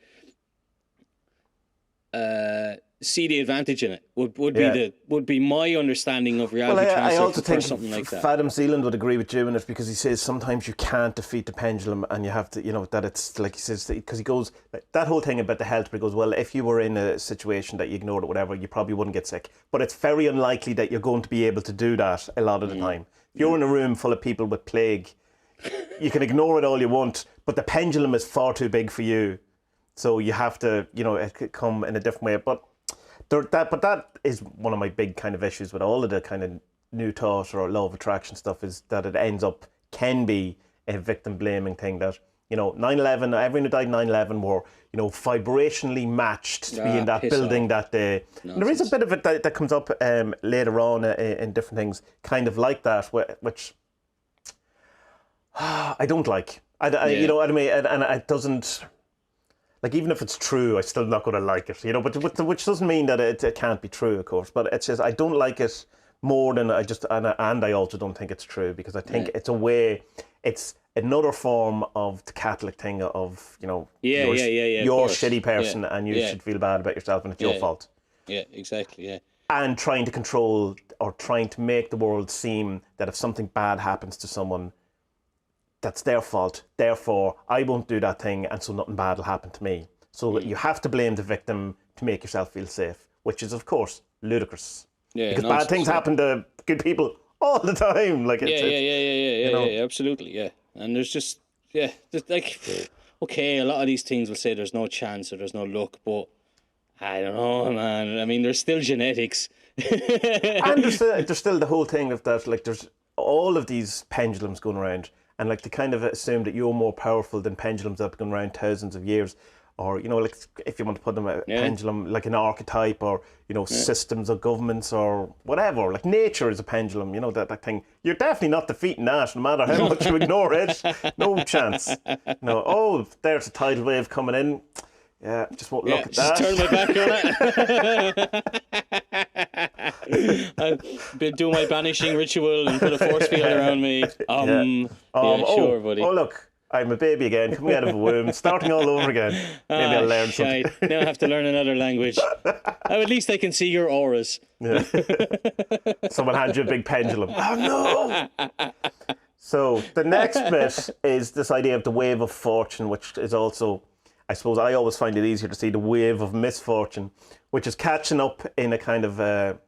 see the advantage in it. Would be my understanding of reality Well, I also for think something like that. Adam Zealand would agree with you in it, because he says sometimes you can't defeat the pendulum, and you have to, that it's like he says, because he goes that whole thing about the health. But he goes, well, if you were in a situation that you ignored or whatever, you probably wouldn't get sick. But it's very unlikely that you're going to be able to do that a lot of the time. If you're in a room full of people with plague, you can ignore it all you want, but the pendulum is far too big for you. So you have to, it could come in a different way. But that is one of my big kind of issues with all of the kind of new thought or law of attraction stuff, is that it can be a victim blaming thing, that 9/11, everyone who died in 9/11 were vibrationally matched to be in that building that day. And there is a bit of it that comes up later on in different things, kind of like that, which I don't like. You know what I mean, and it doesn't. Like, even if it's true, I'm still not going to like it, but which doesn't mean that it can't be true, of course. But it's just, I don't like it more than and I also don't think it's true, because I think it's it's another form of the Catholic thing of, you're a shitty person and you should feel bad about yourself and it's your fault. Yeah, exactly, yeah. And trying to control or trying to make the world seem that if something bad happens to someone, that's their fault, therefore I won't do that thing, and so nothing bad will happen to me. So you have to blame the victim to make yourself feel safe, which is, of course, ludicrous. Yeah, because bad things happen to good people all the time. Like, absolutely, yeah. And there's just, like, okay, a lot of these things will say there's no chance or there's no luck, but I don't know, man. I mean, there's still genetics. And there's still the whole thing of that, like, there's all of these pendulums going around, and like, to kind of assume that you're more powerful than pendulums that have been around thousands of years. or like if you want to put them a pendulum, like an archetype, or systems of governments or whatever. Like nature is a pendulum, that thing. You're definitely not defeating that, no matter how much you ignore it. No chance. No. Oh, there's a tidal wave coming in. Yeah, just won't look at just that. Turn my back on it. I've been doing my banishing ritual and put a force field around me. Sure, buddy. Oh, look, I'm a baby again, coming out of a womb, starting all over again. Maybe I'll learn something. Now I have to learn another language. At least I can see your auras. Yeah. Someone hands you a big pendulum. Oh, no! So the next bit is this idea of the wave of fortune, which is also... I suppose I always find it easier to see the wave of misfortune, which is catching up in a kind of a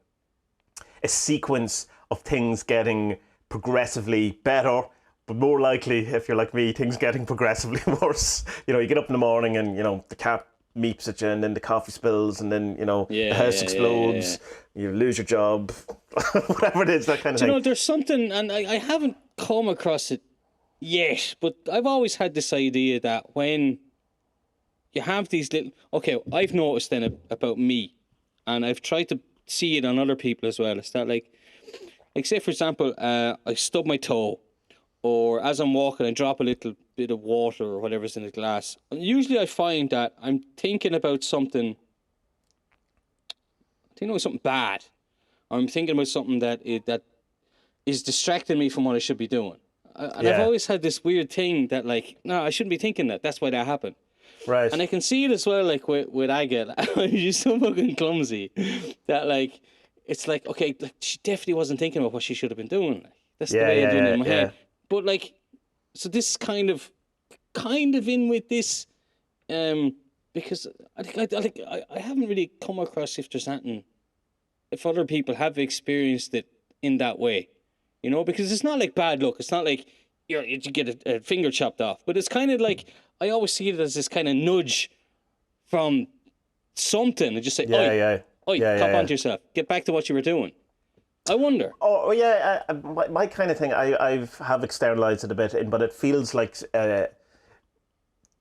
sequence of things getting progressively better, but more likely, if you're like me, things getting progressively worse. You get up in the morning and, the cat meeps at you, and then the coffee spills, and then, the house explodes, you lose your job, whatever it is, that kind of thing. There's something, and I haven't come across it yet, but I've always had this idea that when you have these little... Okay, I've noticed then about me, and I've tried to see it on other people as well. It's that like say, for example, I stub my toe, or as I'm walking, I drop a little bit of water or whatever's in the glass. And usually I find that I'm thinking about something... something bad. Or I'm thinking about something that is distracting me from what I should be doing. And I've always had this weird thing that, like, no, I shouldn't be thinking that. That's why that happened. Right. And I can see it as well, like with Agate. I'm just so fucking clumsy that, like, it's like, okay, like, she definitely wasn't thinking about what she should have been doing. Like, that's the way I'm doing it in my head. But, like, so this is kind of in with this, because I haven't really come across if there's anything, if other people have experienced it in that way, because it's not like bad luck. It's not like you get a finger chopped off, but it's kind of like, I always see it as this kind of nudge from something and just say, cop onto yourself. Get back to what you were doing. I wonder. Oh, yeah. My kind of thing, I have externalized it a bit, but it feels like the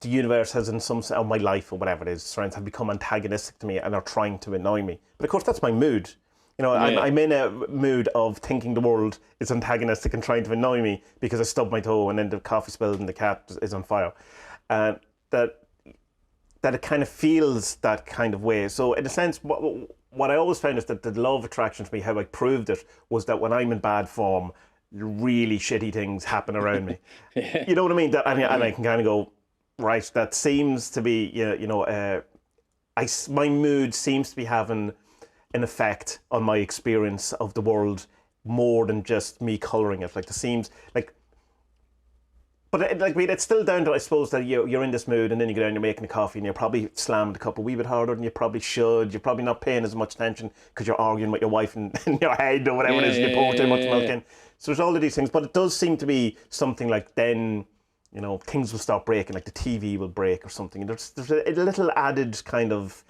universe has, in some sense, or my life or whatever it is, friends have become antagonistic to me and are trying to annoy me. But of course, that's my mood. I'm in a mood of thinking the world is antagonistic and trying to annoy me because I stubbed my toe and then the coffee spilled and the cat is on fire. And that it kind of feels that kind of way. So in a sense, what I always found is that the law of attraction to me, how I proved it, was that when I'm in bad form, really shitty things happen around me. You know what I mean? And I can kind of go, right, that seems to be, my mood seems to be having an effect on my experience of the world more than just me colouring it. Like, it seems like... But it's still down to, I suppose, that you're in this mood and then you go down, you're making a coffee and you're probably slammed the cup a wee bit harder than you probably should. You're probably not paying as much attention because you're arguing with your wife in your head or whatever it is. You pour too much milk in. So there's all of these things. But it does seem to be something like then, things will start breaking, like the TV will break or something. And there's a little added kind of,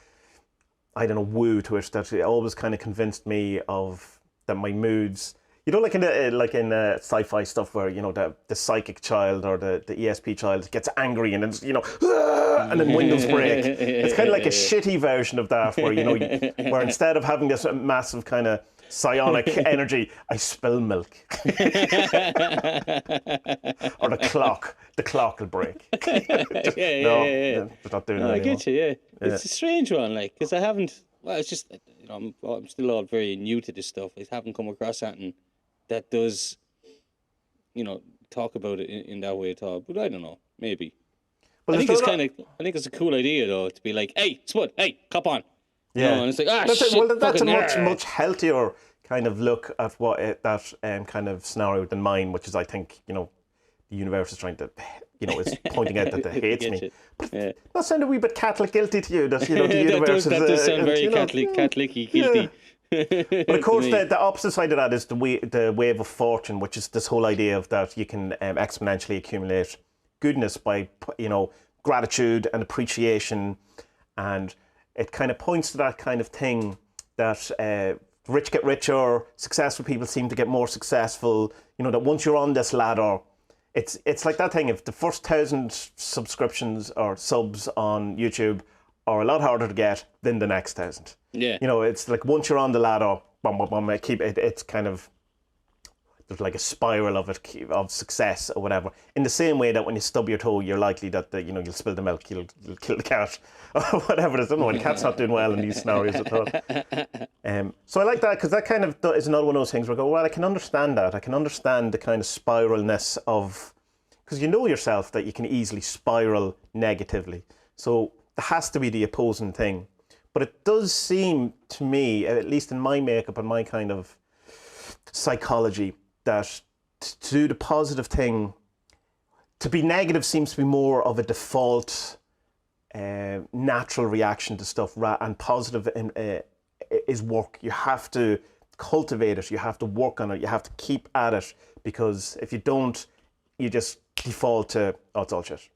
I don't know, woo to it that always kind of convinced me of that my moods... like in sci-fi stuff where, the psychic child or the ESP child gets angry and then, and then windows break. It's kind of like a shitty version of that where, where instead of having this massive kind of psionic energy, I spill milk. Or the clock will break. Yeah. Not doing that I anymore. get you, yeah. It's a strange one, like, because I haven't, it's just, I'm still all very new to this stuff. I haven't come across anything that does, talk about it in that way at all. But I don't know, maybe. Well, I think it's a cool idea though to be like, hey, Spud, hey, cop on. Yeah, and it's like, that's a much healthier kind of look at what that kind of scenario than mine, which is, I think, the universe is trying to, is pointing out that it hates me. But that sounded a wee bit Catholic guilty to you. That the universe that does sound very Catholic-y guilty. Yeah. But of course, the opposite side of that is the wave of fortune, which is this whole idea of that you can exponentially accumulate goodness by, gratitude and appreciation, and it kind of points to that kind of thing that rich get richer, successful people seem to get more successful. That once you're on this ladder, it's like that thing. If the first 1,000 subscriptions or subs on YouTube are a lot harder to get than the next 1,000. Yeah. You know, it's like once you're on the ladder, bum, bum, bum, it's kind of, there's like a spiral of success or whatever. In the same way that when you stub your toe, you're likely that you'll spill the milk, you'll kill the cat, or whatever it is. I don't know, the cat's not doing well in these scenarios at all. So I like that, because that kind of is another one of those things where I go, well, I can understand that. I can understand the kind of spiralness of, because you know yourself that you can easily spiral negatively. So there has to be the opposing thing. But it does seem to me, at least in my makeup and my kind of psychology, that to do the positive thing, to be negative seems to be more of a default natural reaction to stuff, and positive is work. You have to cultivate it, you have to work on it, you have to keep at it, because if you don't, you just default to, oh, it's all shit.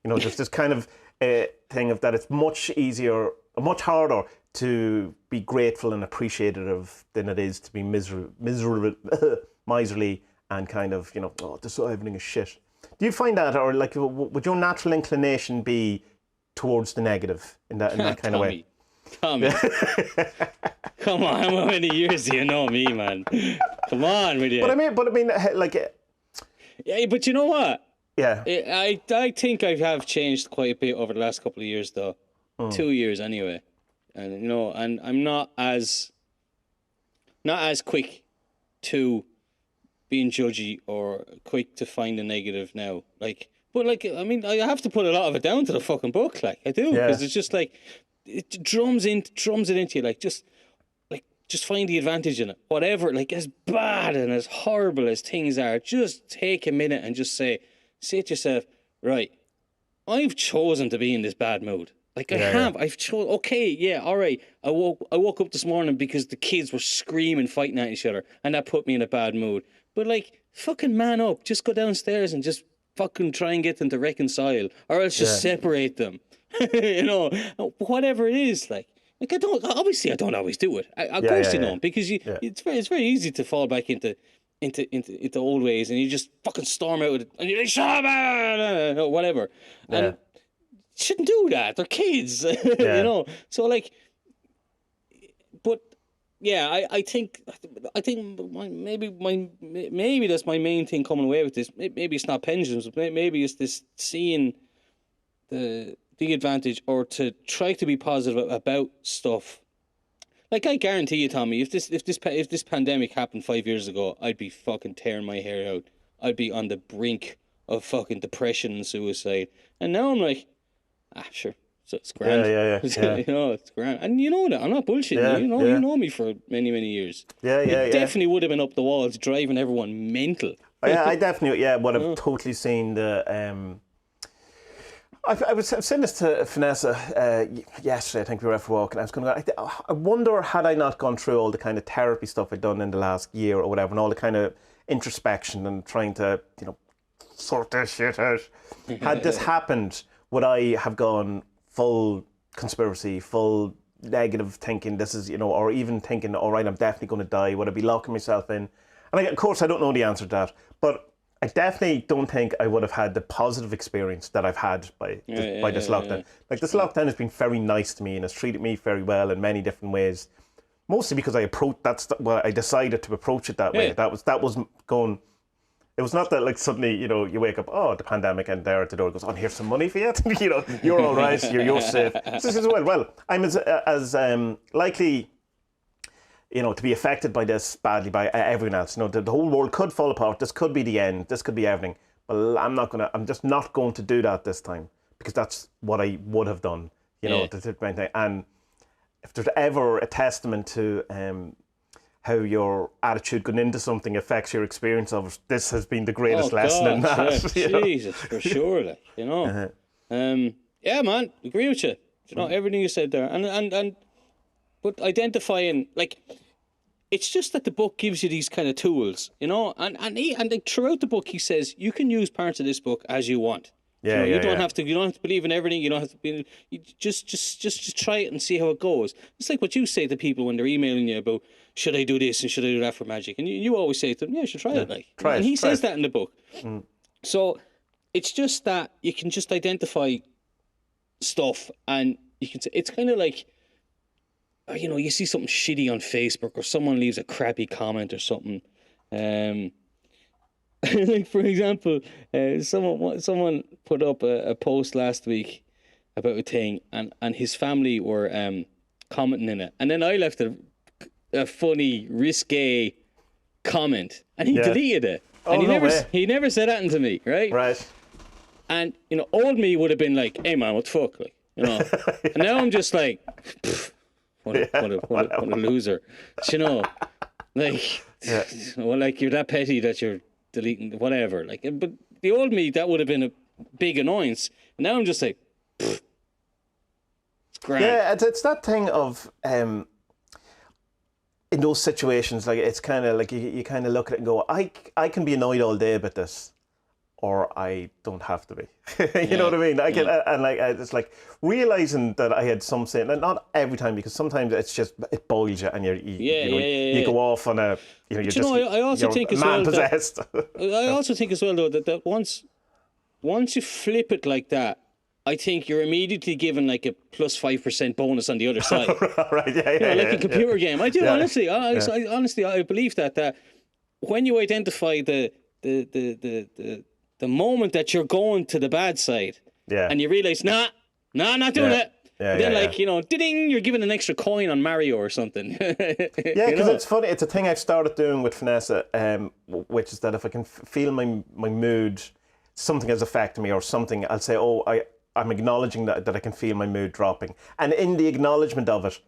You know, there's this kind of thing of that it's much easier, much harder to be grateful and appreciative than it is to be miserly and kind of, you know, oh, this everything is shit. Do you find that, or like, would your natural inclination be towards the negative in that kind of way? Tommy, come on, how many years do you know me, man? Come on with you. But I mean, like, yeah, but you know what? Yeah, I think I have changed quite a bit over the last couple of years, though. 2 years anyway, and you know, and I'm not as quick to being judgy or quick to find a negative now. Like, but like, I mean, I have to put a lot of it down to the fucking book. Like, I do, because it's just like it drums it into you. Like, just find the advantage in it. Whatever, like, as bad and as horrible as things are, just take a minute and just say to yourself, right, I've chosen to be in this bad mood. Like, I've chosen, okay, yeah, all right. I woke up this morning because the kids were screaming, fighting at each other, and that put me in a bad mood. But, like, fucking man up. Just go downstairs and just fucking try and get them to reconcile, or else just separate them. You know, whatever it is, like I don't always do it. Of course you don't, because it's very easy to fall back into old ways, and you just fucking storm out with it, and you're like, shut up, whatever. And shouldn't do that. They're kids, you know. So like, but yeah, I think maybe that's my main thing coming away with this. Maybe it's not pendulums, but maybe it's this seeing the advantage, or to try to be positive about stuff. Like, I guarantee you, Tommy, if this pandemic happened 5 years ago, I'd be fucking tearing my hair out. I'd be on the brink of fucking depression and suicide. And now I'm like, sure, so it's grand. Yeah. You know, it's grand. And you know that I'm not bullshitting. You know me for many years. Yeah. Definitely would have been up the walls, driving everyone mental. I definitely would have totally seen the. I was saying this to Vanessa yesterday. I think we were out for a walk, and I was going, I wonder, had I not gone through all the kind of therapy stuff I'd done in the last year or whatever, and all the kind of introspection and trying to, you know, sort this shit out. Had this happened, would I have gone full conspiracy, full negative thinking? This is, you know, or even thinking, all right, I'm definitely going to die. Would I be locking myself in? And of course, I don't know the answer to that, but I definitely don't think I would have had the positive experience that I've had by this lockdown. Like, this lockdown has been very nice to me and has treated me very well in many different ways. Mostly because I decided to approach it that way. That wasn't going. It was not that, like, suddenly, you know, you wake up, oh, the pandemic, and there at the door goes, oh, here's some money for you. You know, you're all right. You're safe. This is well. I'm as likely, you know, to be affected by this badly by everyone else. You know, the whole world could fall apart. This could be the end. This could be everything. But I'm just not going to do that this time, because that's what I would have done. You know, and if there's ever a testament to how your attitude going into something affects your experience of it, this has been the greatest lesson in that. Jesus, for sure, like, you know. Yeah, man, agree with you. You know, everything you said there, and but identifying, like, it's just that the book gives you these kind of tools, you know, and like, throughout the book he says you can use parts of this book as you want. You don't have to believe in everything. You don't have to be. You just try it and see how it goes. It's like what you say to people when they're emailing you about, should I do this and should I do that for magic, and you always say to them, yeah, you should try it. Like, try and it, he says that in the book. So it's just that you can just identify stuff, and you can. It's kind of like, you see something shitty on Facebook, or someone leaves a crappy comment or something. Like, for example, someone put up a post last week about a thing, and his family were commenting in it, and then I left a funny, risque comment, and he deleted it. And he never said that to me, right? Right. And old me would have been like, "Hey man, what the fuck?" Like, And now I'm just like, what a loser, like, well, like, you're that petty that you're deleting whatever. Like, but the old me, that would have been a big annoyance. And now I'm just like, it's grand. Yeah, it's that thing of in those situations, like, it's kind of like you kind of look at it and go, I can be annoyed all day about this, or I don't have to be. You know what I mean? And like, it's like realizing that I had some say, and not every time, because sometimes it's just, it boils you, and you go off on a, you're just, I also think as well man-possessed. I also think as well, though, that once you flip it like that, I think you're immediately given like a plus 5% bonus on the other side. Right? Like a computer game. I do honestly. I believe that when you identify the moment that you're going to the bad side, and you realize, nah, not doing it. Ding, you're given an extra coin on Mario or something. Because it's funny. It's a thing I've started doing with Vanessa, which is that if I can feel my mood, something has affected me or something, I'll say, I'm acknowledging that I can feel my mood dropping. And in the acknowledgement of it,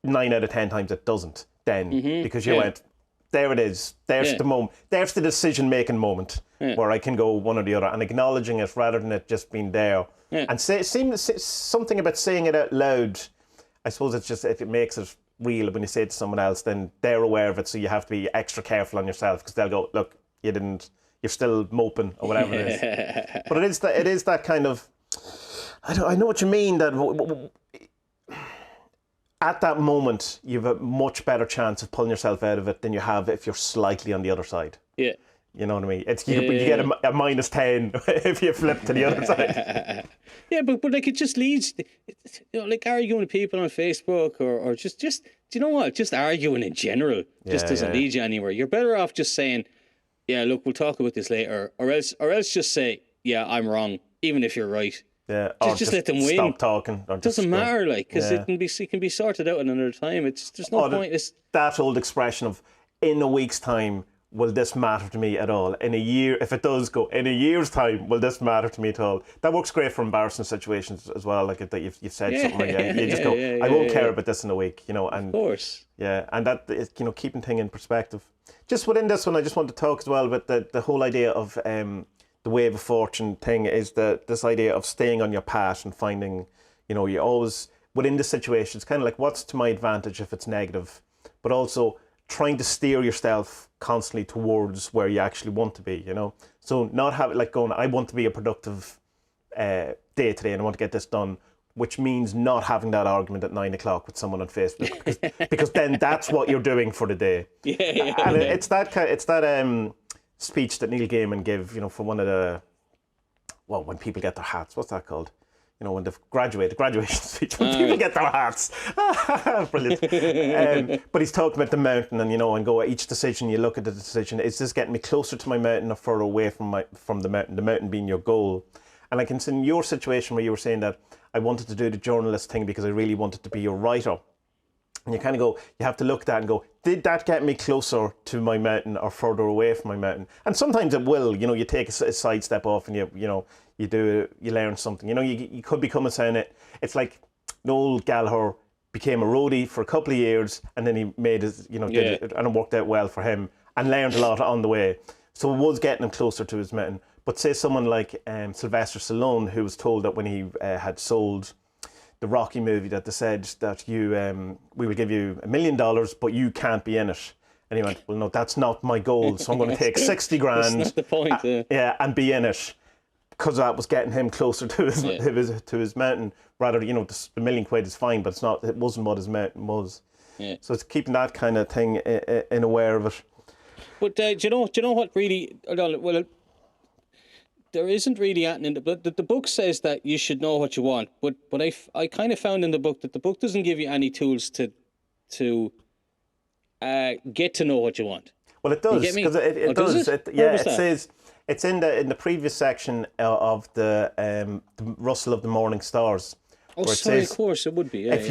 9 out of 10 times it doesn't then, because you went, there it is. There's the moment. There's the decision-making moment where I can go one or the other, and acknowledging it rather than it just being there. And something about saying it out loud, I suppose it's just, if it makes it real when you say it to someone else, then they're aware of it, so you have to be extra careful on yourself, because they'll go, look, you're still moping, or whatever it is. But it is that kind of, I know what you mean, that at that moment, you have a much better chance of pulling yourself out of it than you have if you're slightly on the other side. Yeah. You know what I mean? You get a minus 10 if you flip to the other side. Yeah, but like, it just leads, like arguing with people on Facebook, or just do you know what? Just arguing in general just doesn't lead you anywhere. You're better off just saying, yeah, look, we'll talk about this later, or else just say, yeah, I'm wrong, even if you're right. Yeah, just let them win. Stop talking. It doesn't matter, like, because it can be sorted out another time. There's no point. That old expression of, in a week's time, will this matter to me at all? In a year, if it does go, in a year's time, will this matter to me at all? That works great for embarrassing situations as well, like that you've said something like that. You just go, I won't care about this in a week, and of course. Yeah, and that is, keeping things in perspective. Just within this one, I just want to talk as well about the whole idea of the wave of fortune thing, is this idea of staying on your path and finding, you always, within the situation, it's kind of like, what's to my advantage if it's negative, but also trying to steer yourself constantly towards where you actually want to be, So not having, like, going, I want to be a productive day today and I want to get this done, which means not having that argument at 9 o'clock with someone on Facebook, because then that's what you're doing for the day. And it's that speech that Neil Gaiman gave, for one of the, when people get their hats, what's that called? When they've graduated, the graduation speech, when people get their hats. Brilliant. But he's talking about the mountain, and and go, each decision, you look at the decision, is this getting me closer to my mountain or further away from the mountain being your goal? And I can see in your situation where you were saying that I wanted to do the journalist thing because I really wanted to be a writer. And you kind of go, you have to look at that and go, did that get me closer to my mountain or further away from my mountain? And sometimes it will, you take a side step off and you learn something. You could become it. It's like Noel Gallagher became a roadie for a couple of years, and then he made his, did it, and it worked out well for him, and learned a lot on the way. So it was getting him closer to his mountain. But say someone like Sylvester Stallone, who was told that when he had sold the Rocky movie, that they said that we will give you $1 million, but you can't be in it. And he went, well, no, that's not my goal. So I'm going to take 60 grand. That's not the point. And be in it, because that was getting him closer to his mountain. Rather, the £1 million is fine, but it wasn't what his mountain was. Yeah. So it's keeping that kind of thing in aware of it. But do you know what really? Well, there isn't really anything in the book. The book says that you should know what you want, but I kind of found in the book that the book doesn't give you any tools to get to know what you want. Well, it does, get me? because it does does. it? Yeah, Where was it that? says it's in the previous section of the Rustle of the Morning Stars. Oh, where it sorry, says, of course it would be. Yeah, if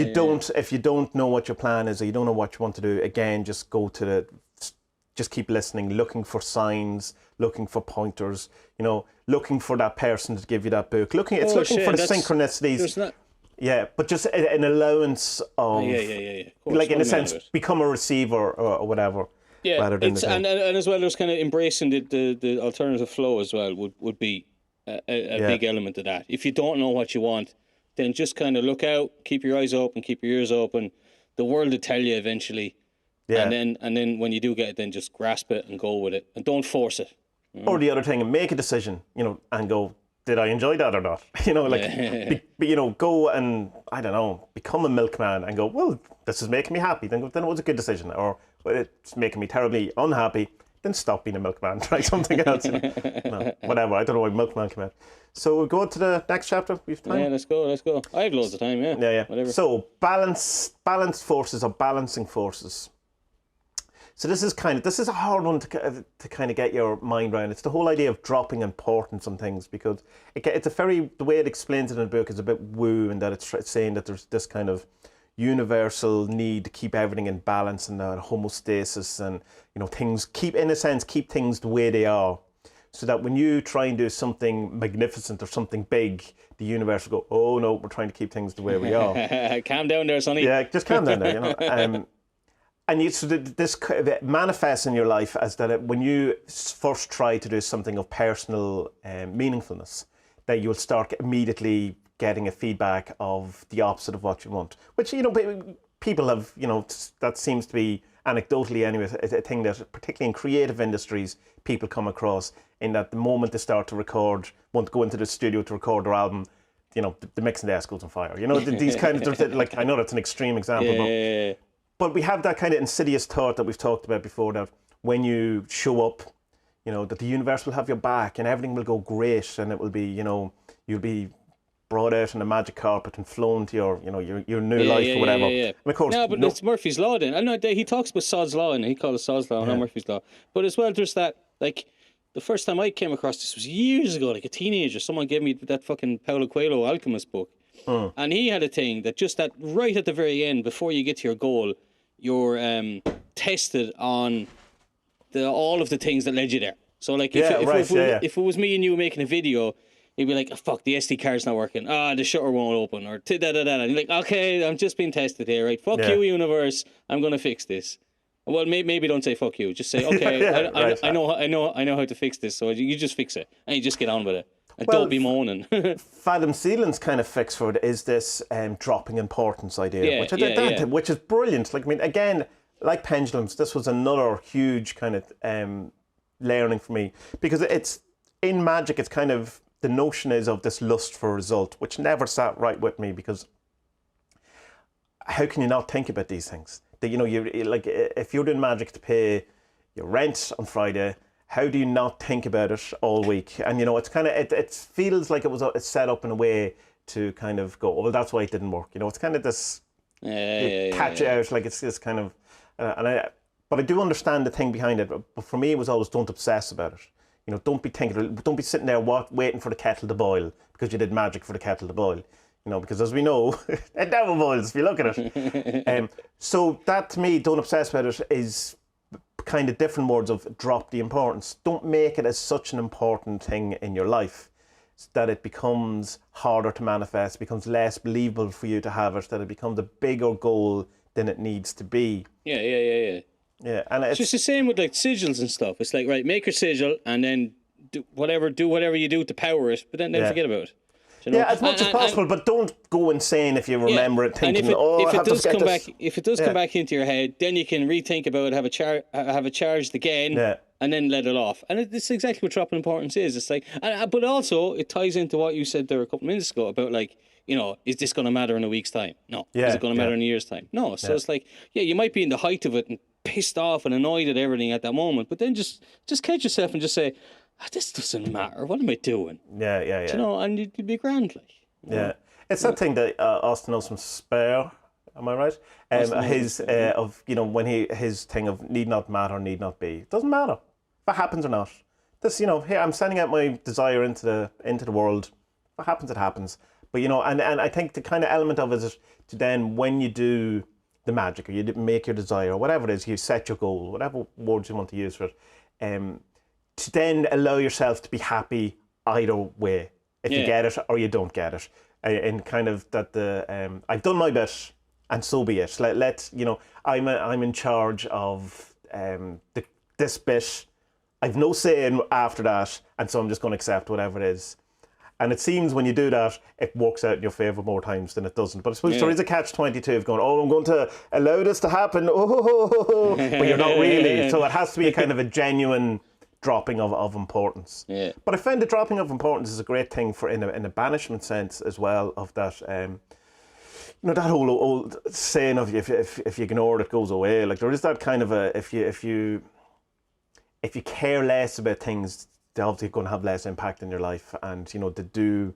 you don't know what your plan is, or you don't know what you want to do, again, just just keep listening, looking for signs, looking for pointers, looking for that person to give you that book. Looking for the synchronicities. There's not. Yeah, but just an allowance of, Yeah. Of course, like in what a am I sense, on about? become a receiver or whatever. Yeah, rather than it's the thing. and as well, there's kind of embracing the alternative flow as well would be a big element of that. If you don't know what you want, then just kind of look out, keep your eyes open, keep your ears open. The world will tell you eventually. Yeah. And then when you do get it, then just grasp it and go with it, and don't force it. Or the other thing, make a decision, and go, did I enjoy that or not? Go and, I don't know, become a milkman and go, well, this is making me happy. Then it was a good decision. Or it's making me terribly unhappy. Then stop being a milkman. Try something else. Whatever. I don't know why milkman came out. So we'll go on to the next chapter. We have time. Yeah, let's go. I have loads of time. Yeah. Whatever. So balanced forces or balancing forces. So this is a hard one to kind of get your mind around. It's the whole idea of dropping importance on things, because the way it explains it in the book is a bit woo, in that it's saying that there's this kind of universal need to keep everything in balance and homeostasis, and things keep things the way they are, so that when you try and do something magnificent or something big, the universe will go, oh no, we're trying to keep things the way we are. Calm down there, Sonny. Yeah, just calm down there. And this manifests in your life as that when you first try to do something of personal meaningfulness, that you'll start immediately getting a feedback of the opposite of what you want. Which, people have, that seems to be anecdotally anyway, a thing that particularly in creative industries, people come across, in that the moment they start to want to go into the studio to record their album, the mixing desk goes on fire. These kind of, like, I know that's an extreme example, but we have that kind of insidious thought that we've talked about before, that when you show up, that the universe will have your back and everything will go great, and it will be, you'll be brought out on a magic carpet and flown to your new life or whatever. Yeah. And of course, no, but it's Murphy's Law then. I know he talks about Sod's Law, and he calls it Sod's Law, not Murphy's Law. But as well, there's that, like, the first time I came across this was years ago, like a teenager. Someone gave me that fucking Paulo Coelho Alchemist book. And he had a thing that just that right at the very end, before you get to your goal, you're tested on all of the things that led you there. So like if it was me and you making a video, you'd be like, oh, fuck, the SD card's not working. The shutter won't open, or da-da-da-da. And you're like, okay, I'm just being tested here, right? Fuck you, universe. I'm going to fix this. Well, maybe don't say fuck you. Just say, okay, I know how to fix this. So you just fix it, and you just get on with it. And don't be moaning. Fadim Seelan's kind of fix for it is this dropping importance idea, which is brilliant. Like, I mean, again, like pendulums, this was another huge kind of learning for me, because it's in magic. It's kind of, the notion is of this lust for result, which never sat right with me, because how can you not think about these things? That you like, if you're doing magic to pay your rent on Friday, how do you not think about it all week? And it's kind of, it feels like it's set up in a way to kind of go, well, that's why it didn't work. It's kind of this catch out, like it's this kind of, but I do understand the thing behind it. But for me, it was always, don't obsess about it. Don't be sitting there waiting for the kettle to boil because you did magic for the kettle to boil. Because as we know, it never boils if you look at it. So that, to me, don't obsess about it, is kind of different words of drop the importance. Don't make it as such an important thing in your life that it becomes harder to manifest, becomes less believable for you to have it, that it becomes a bigger goal than it needs to be. Yeah, and it's just the same with like sigils and stuff. It's like, right, make your sigil and then do whatever you do to power it, but then forget about it. As much as possible, but don't go insane if you remember it, thinking, if it does come back into your head, then you can rethink about it, have it charged again, and then let it off. And it's exactly what dropping importance is. It's like, but also it ties into what you said there a couple of minutes ago about, like, is this going to matter in a week's time? No. Is it going to matter in a year's time? No. So it's like, you might be in the height of it and pissed off and annoyed at everything at that moment, but then just catch yourself and just say, this doesn't matter. What am I doing? Yeah, yeah, yeah. Do you know, and you'd be grand, like. Yeah, it's that thing that Austin knows from Spare. Am I right? His of when his thing of need not matter, need not be. It doesn't matter if it happens or not. This here I'm sending out my desire into the world. If it happens, it happens. But and I think the kind of element of it is to then when you do the magic or you make your desire or whatever it is, you set your goal, whatever words you want to use for it, to then allow yourself to be happy either way. If you get it or you don't get it, and kind of that I've done my bit, and so be it. Let's I'm in charge of this bit. I've no say in after that, and so I'm just going to accept whatever it is. And it seems when you do that, it works out in your favour more times than it doesn't. But I suppose there is a catch-22 of going, I'm going to allow this to happen, but you're not really. So it has to be a kind of a genuine dropping of importance. Yeah. But I find the dropping of importance is a great thing for in a banishment sense as well of that. That whole old saying of if you ignore it, it goes away. Like there is that kind of a if you care less about things, they're obviously going to have less impact in your life, and they do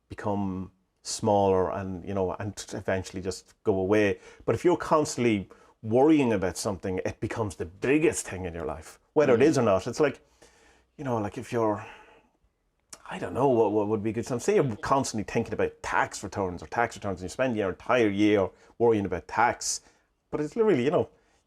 become smaller and and eventually just go away. But if you're constantly worrying about something, it becomes the biggest thing in your life, whether it is or not. It's like like if you're, I don't know what would be good. So say you're constantly thinking about tax returns, and you spend your entire year worrying about tax, but it's literally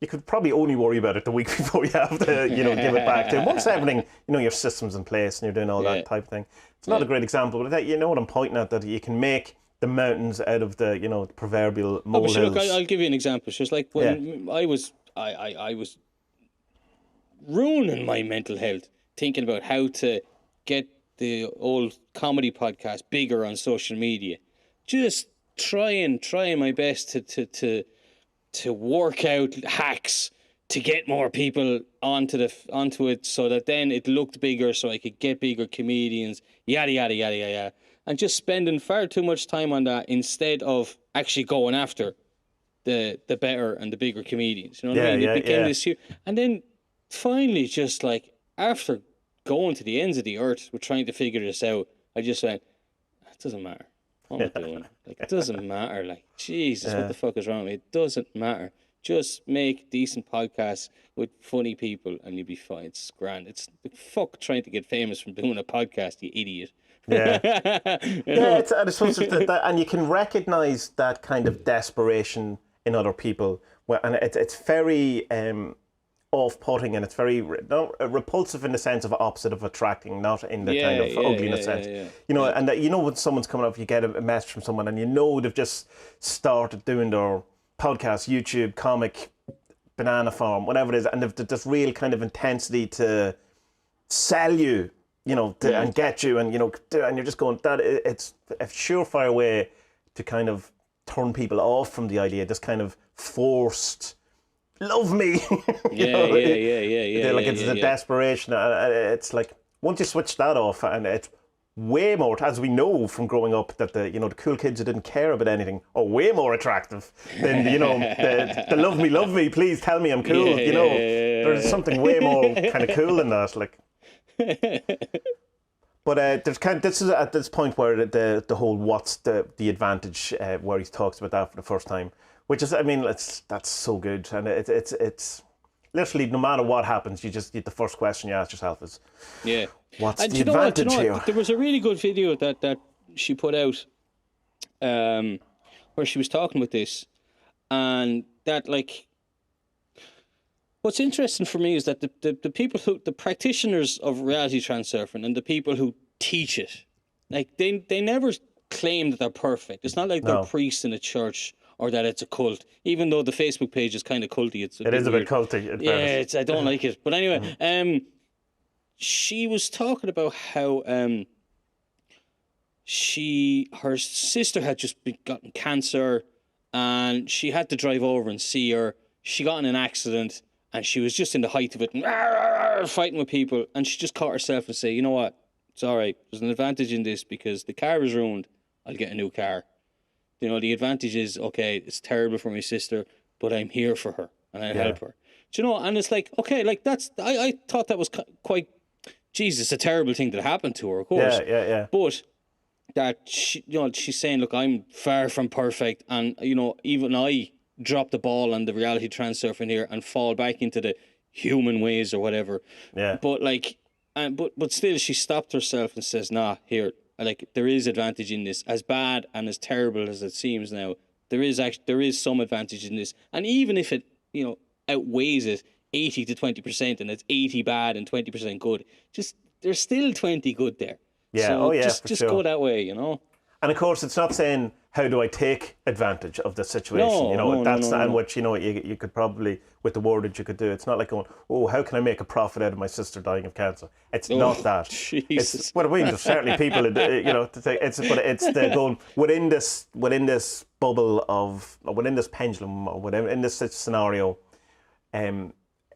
you could probably only worry about it the week before you have to, give it back to. Once everything, your system's in place and you're doing all that type of thing. It's not a great example, but what I'm pointing at, that you can make the mountains out of the, the proverbial molehills. Look, I'll give you an example. It's just like when I was ruining my mental health, thinking about how to get the old comedy podcast bigger on social media. Just trying my best to work out hacks to get more people onto it, so that then it looked bigger, so I could get bigger comedians, yada yada yada yada, and just spending far too much time on that instead of actually going after the better and the bigger comedians. You know what I mean? It became this huge, and then finally, just like after going to the ends of the earth, we're trying to figure this out. I just went, it doesn't matter. What am I doing? Like, it doesn't matter. Like, Jesus, what the fuck is wrong with me? It doesn't matter. Just make decent podcasts with funny people and you'll be fine. It's grand. It's fuck trying to get famous from doing a podcast, you idiot. Yeah. It's, I suppose and you can recognise that kind of desperation in other people. And it's very off-putting, and it's very repulsive in the sense of opposite of attracting, not in the kind of ugliness sense. And that when someone's coming up, you get a message from someone, and they've just started doing their podcast, YouTube, comic, banana farm, whatever it is, and they've this real kind of intensity to sell you, and get you, and and you're just going, that it's a surefire way to kind of turn people off from the idea. This kind of forced, love me. Like it's a desperation. It's like once you switch that off, and it's way more, as we know from growing up, that the cool kids who didn't care about anything are way more attractive than the love me, please tell me I'm cool. There's something way more kind of cool than that. Like, but this is at this point where the whole what's the advantage, where he talks about that for the first time. Which is, that's so good, and it's literally no matter what happens, the first question you ask yourself is, what's the advantage here? There was a really good video that she put out, where she was talking about this, and that what's interesting for me is that the people the practitioners of reality transurfing and the people who teach it, they never claim that they're perfect. It's not like they're priests in a church, or that it's a cult, even though the Facebook page is kind of culty. It is a bit culty. I don't like it. But anyway, she was talking about how her sister had just gotten cancer, and she had to drive over and see her. She got in an accident, and she was just in the height of it, and fighting with people, and she just caught herself and say, you know what, it's all right. There's an advantage in this because the car is ruined. I'll get a new car. The advantage is, okay, it's terrible for my sister, but I'm here for her and I'll help her. And it's like, okay, like that's, I thought that was quite Jesus, it's a terrible thing that happened to her, of course. Yeah. But that she's saying, look, I'm far from perfect, and even I drop the ball on the reality transurfing here and fall back into the human ways or whatever. Yeah. But but still, she stopped herself and says, nah, here, like, there is advantage in this. As bad and as terrible as it seems now, there is some advantage in this, and even if it outweighs it 80 to 20%, and it's 80 bad and 20% good, just there's still 20 good there. Yeah. So just sure. go that way, And of course, it's not saying how do I take advantage of the situation. No, that's no. not which you could probably, with the wordage you could do. It's not like going, oh, how can I make a profit out of my sister dying of cancer? It's not that. Jesus. It's what I mean. There's certainly people, to take. But it's the going within this bubble of, or within this pendulum, or whatever, in this scenario.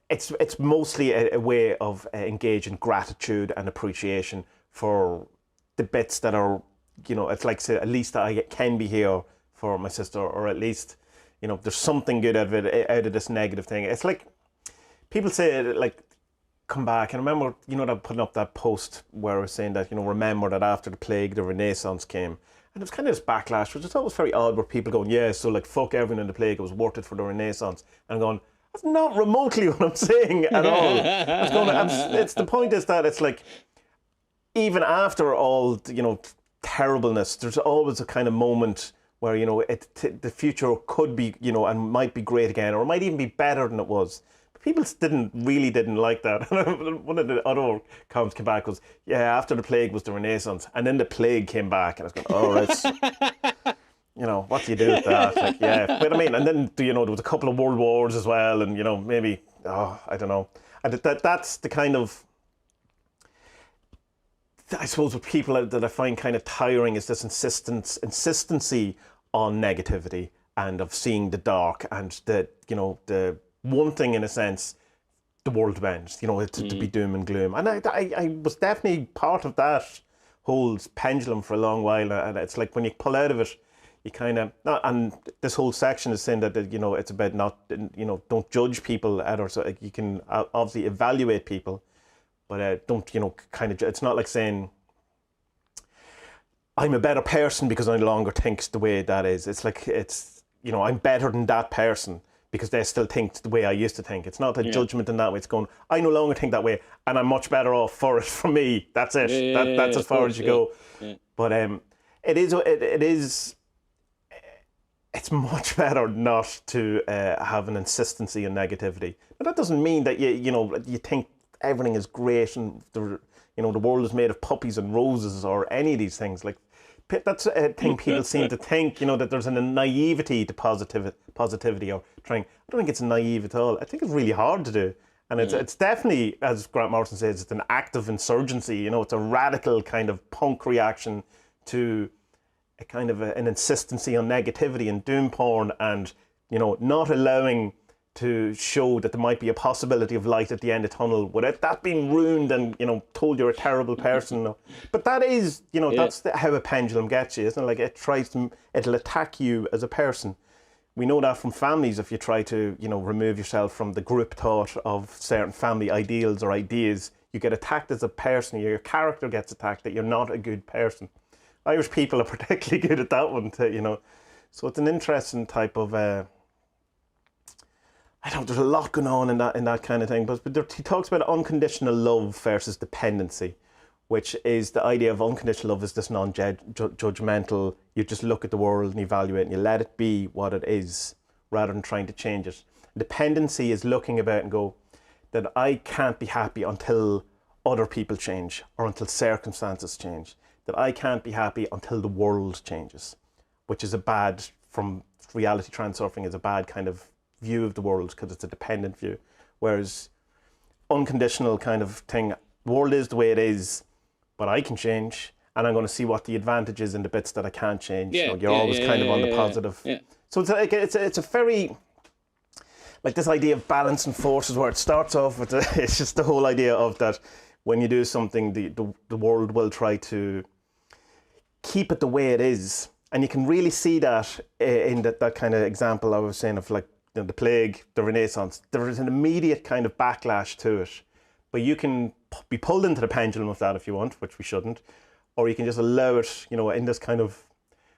It's mostly a way of engaging gratitude and appreciation for the bits that are, it's like, say, at least I can be here for my sister, or at least, there's something good out of this negative thing. It's like people say, like, come back. And I remember, that putting up that post where I was saying that, remember that after the plague, the Renaissance came. And it was kind of this backlash, which I thought was very odd, where people going, yeah, so like, fuck everything in the plague, it was worth it for the Renaissance. And I'm going, that's not remotely what I'm saying at all. It's the point is that it's like, even after all, terribleness, there's always a kind of moment where, the future could be, and might be great again, or it might even be better than it was. But people didn't like that. One of the other comments came back was, yeah, after the plague was the Renaissance, and then the plague came back, and I was going, oh, right. What do you do with that? Like, yeah, but I mean, and then, there was a couple of world wars as well, and, maybe, I don't know. And that's the kind of, I suppose, what people that I find kind of tiring is this insistency on negativity and of seeing the dark, and the one thing, in a sense, the world ends, to be doom and gloom. And I was definitely part of that whole pendulum for a long while, and it's like when you pull out of it, you kind of, and this whole section is saying that, it's about not, don't judge people at, or so you can obviously evaluate people, but don't, it's not like saying, I'm a better person because I no longer think the way that is. It's like, I'm better than that person because they still think the way I used to think. It's not a judgment in that way. It's going, I no longer think that way, and I'm much better off for it from me. That's it. That's as far as you go. Yeah. But it is. It's much better not to have an insistency in negativity. But that doesn't mean that you think everything is great and the world is made of puppies and roses or any of these things. Like, that's a thing people seem to think, that there's a naivety to positivity or trying. I don't think it's naive at all. I think it's really hard to do. And it's definitely, as Grant Morrison says, it's an act of insurgency. It's a radical kind of punk reaction to a kind of an insistency on negativity and doom porn, and, not allowing to show that there might be a possibility of light at the end of the tunnel without that being ruined and, told you're a terrible person. But that is, that's how a pendulum gets you, isn't it? Like, it'll attack you as a person. We know that from families. If you try to, remove yourself from the group thought of certain family ideals or ideas, you get attacked as a person. Your character gets attacked, that you're not a good person. Irish people are particularly good at that one, So it's an interesting type of, there's a lot going on in that kind of thing. But he talks about unconditional love versus dependency, which is the idea of unconditional love is this non-judgmental. You just look at the world and evaluate, and you let it be what it is, rather than trying to change it. Dependency is looking about and go, that I can't be happy until other people change, or until circumstances change. That I can't be happy until the world changes, which is from reality transurfing, is a bad kind of view of the world, because it's a dependent view. Whereas unconditional kind of thing, the world is the way it is, but I can change, and I'm going to see what the advantage is in the bits that I can't change. You're always kind of on the positive. Yeah. So it's a very, like, this idea of balancing forces, where it starts off with it's just the whole idea of that when you do something, the world will try to keep it the way it is. And you can really see that in that kind of example I was saying of, like, the plague, the Renaissance. There is an immediate kind of backlash to it, but you can be pulled into the pendulum of that if you want, which we shouldn't, or you can just allow it, in this kind of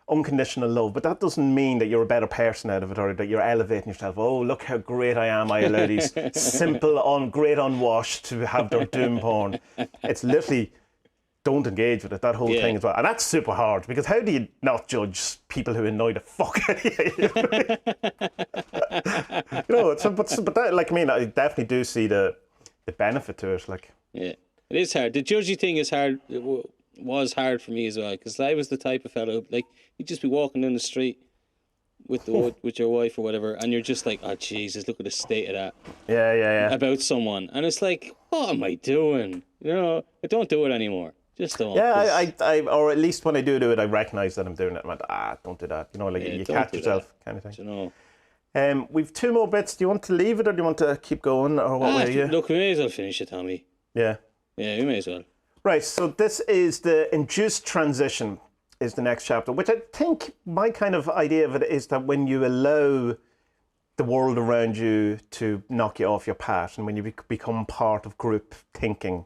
unconditional love. But that doesn't mean that you're a better person out of it, or that you're elevating yourself. Oh, look how great I am. I allow these simple, great unwashed to have their doom porn. It's literally, don't engage with it, that whole thing as well. And that's super hard, because how do you not judge people who annoy the fuck out of you? But that, like, I mean, I definitely do see the benefit to it. Like, yeah, it is hard. The judgy thing is hard. Was hard for me as well, because I was the type of fellow, like, you'd just be walking down the street with your wife or whatever, and you're just like, oh Jesus, look at the state of that. Yeah. About someone, and it's like, what am I doing? I don't do it anymore. Just don't. Yeah, I or at least when I do it, I recognise that I'm doing it. I'm like, don't do that. You catch yourself, kind of thing. We've 2 more bits. Do you want to leave it, or do you want to keep going, or what way are you? Look, we may as well finish it, Tommy. Yeah, we may as well. Right, so this is the induced transition is the next chapter, which I think my kind of idea of it is that when you allow the world around you to knock you off your path, and when you become part of group thinking,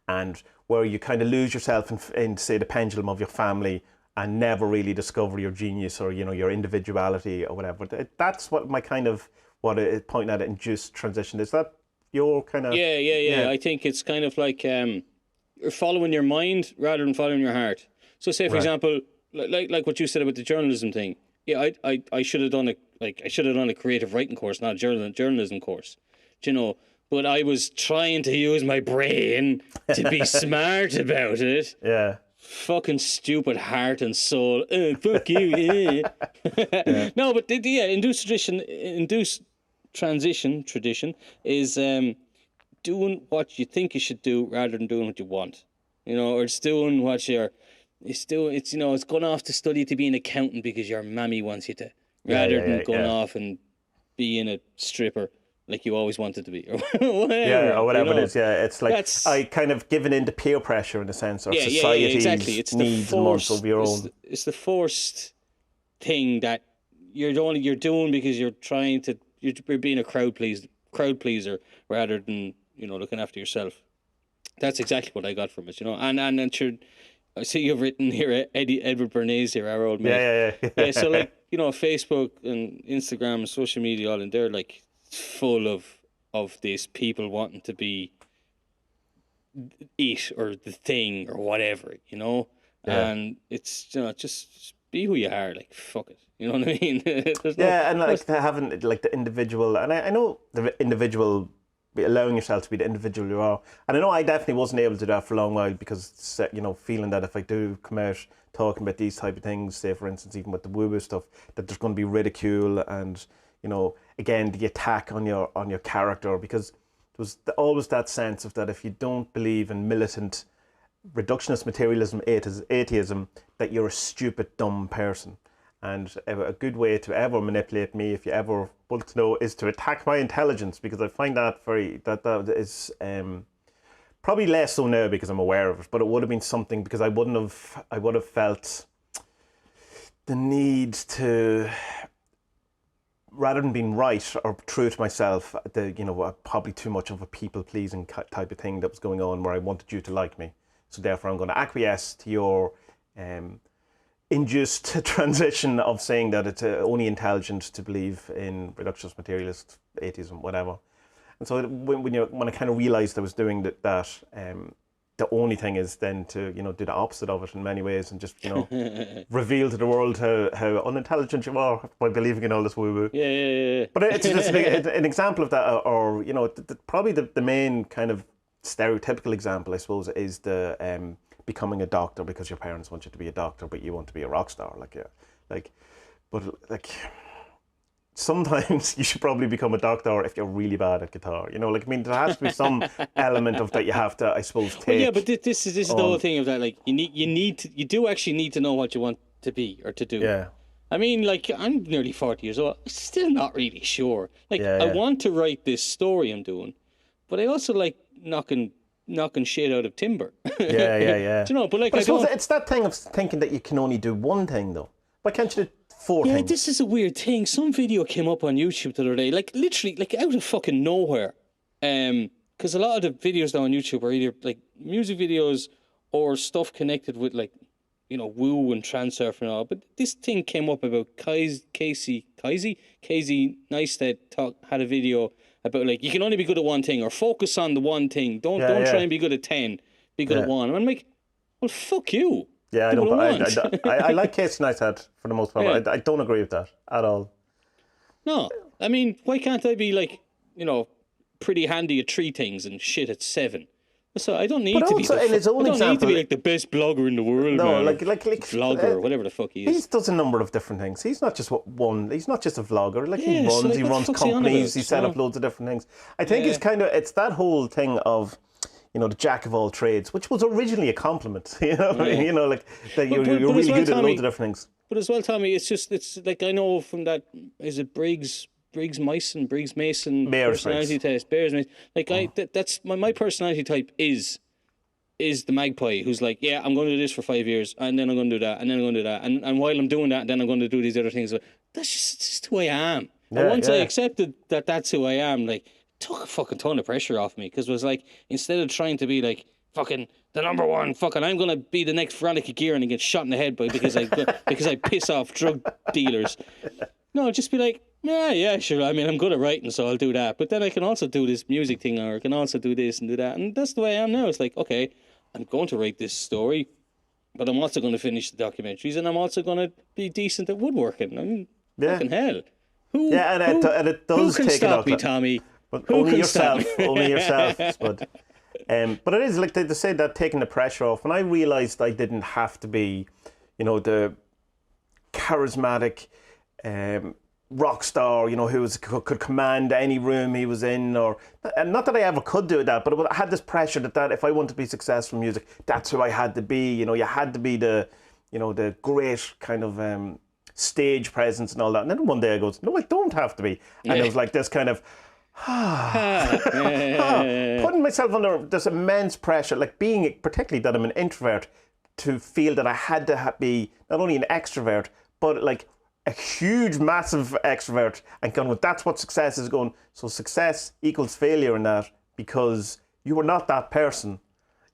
and where you kind of lose yourself in say, the pendulum of your family and never really discover your genius or, your individuality or whatever. That's what my kind of, what it pointing at, induced transition. Is that your kind of... Yeah. I think it's kind of like you're following your mind rather than following your heart. So say, for example, like what you said about the journalism thing. Yeah, I should have done a creative writing course, not a journalism course. But I was trying to use my brain to be smart about it. Yeah. Fucking stupid heart and soul. Fuck you. Yeah. No, but induced transition tradition is doing what you think you should do rather than doing what you want. Or it's doing what it's going off to study to be an accountant because your mammy wants you to, rather than going off and being a stripper like you always wanted to be, or whatever. Yeah, or whatever it is. Yeah, it's like I kind of given in to peer pressure in a sense, or society's exactly. It's needs and wants of your own. It's the forced thing that you're doing because you're being a crowd pleaser rather than looking after yourself. That's exactly what I got from it, And sure, I see you've written here Edward Bernays here, our old mate. Yeah. So like Facebook and Instagram and social media, all in there, like, full of these people wanting to be it or the thing or whatever, and it's just be who you are, like, fuck it, you know what I mean? And like having like the individual, and I know the individual, allowing yourself to be the individual you are, and I know I definitely wasn't able to do that for a long while because feeling that if I do come out talking about these type of things, say for instance even with the woo-woo stuff, that there's going to be ridicule and again, the attack on your character, because there was always that sense of that if you don't believe in militant reductionist materialism, atheism, that you're a stupid, dumb person. And a good way to ever manipulate me, if you ever want to know, is to attack my intelligence, because I find that that is probably less so now because I'm aware of it, but it would have been something, because I would have felt the need to, rather than being right or true to myself, probably too much of a people-pleasing type of thing that was going on, where I wanted you to like me. So therefore I'm going to acquiesce to your induced transition of saying that it's only intelligent to believe in reductionist materialist atheism, whatever. And so when I kind of realised I was doing that, the only thing is then to do the opposite of it in many ways, and just reveal to the world how unintelligent you are by believing in all this woo woo. Yeah. But it's just an example of that, or probably the main kind of stereotypical example, I suppose, is the becoming a doctor because your parents want you to be a doctor, but you want to be a rock star. But sometimes you should probably become a doctor if you're really bad at guitar. There has to be some element of that you have to, I suppose, take. Well, yeah, but this is the whole thing of that. Like, you do actually need to know what you want to be or to do. Yeah. I mean, like, I'm nearly 40 years old. I'm still not really sure. Like, I want to write this story I'm doing, but I also like knocking shit out of timber. Yeah. But like, I suppose it's that thing of thinking that you can only do one thing, though. Why can't you do 4 things? Yeah, this is a weird thing. Some video came up on YouTube the other day, like literally, like out of fucking nowhere. because a lot of the videos now on YouTube are either like music videos or stuff connected with like, you know, woo and Transurfing and all. But this thing came up about Casey Neistat had a video about like you can only be good at one thing or focus on the one thing. Don't try and be good at 10. Be good at one. And I'm like, well, fuck you. Yeah, I Do don't. what I want. I like Casey Neistat for the most part. Yeah. But I don't agree with that at all. No, I mean, why can't I be like, you know, pretty handy at 3 things and shit at 7? So I don't need to be. In his own I don't example, need to be like the best blogger in the world. No, man, like vlogger, whatever the fuck he is. He does a number of different things. He's not just one. He's not just a vlogger. Like Yeah, he runs companies. He set up loads of different things. I think it's that whole thing of, you know, the jack of all trades, which was originally a compliment. You know, you know, like that you're really good at loads of different things. But as well, Tommy, it's like I know from that, is it Briggs Mason personality test, Bears Mason. Like that's my personality type is the magpie who's like, yeah, I'm going to do this for 5 years, and then I'm going to do that, and then I'm going to do that, and while I'm doing that, then I'm going to do these other things. That's just who I am. Yeah, and once I accepted that that's who I am, like, it took a fucking ton of pressure off me, because it was like, instead of trying to be like fucking the number one, fucking I'm going to be the next Veronica Guerin and get shot in the head because I piss off drug dealers. No, just be like, yeah, sure. I mean, I'm good at writing, so I'll do that. But then I can also do this music thing, or I can also do this and do that. And that's the way I am now. It's like, okay, I'm going to write this story, but I'm also going to finish the documentaries, and I'm also going to be decent at woodworking. I mean, fucking hell. Who it does who can take stop me, Tommy? But who only can yourself. stop me? Only yourself, Spud. But it is like they say that taking the pressure off. When I realised I didn't have to be, you know, the charismatic rock star, you know, who could command any room he was in, and not that I ever could do that, but I had this pressure that if I wanted to be successful in music, that's who I had to be. You know, you had to be the great kind of stage presence and all that. And then one day I goes, no, I don't have to be. And it was like this kind of putting myself under this immense pressure, like being, particularly that I'm an introvert, to feel that I had to be not only an extrovert, but like a huge, massive extrovert, and going, well, that's what success is going. So success equals failure in that, because you are not that person.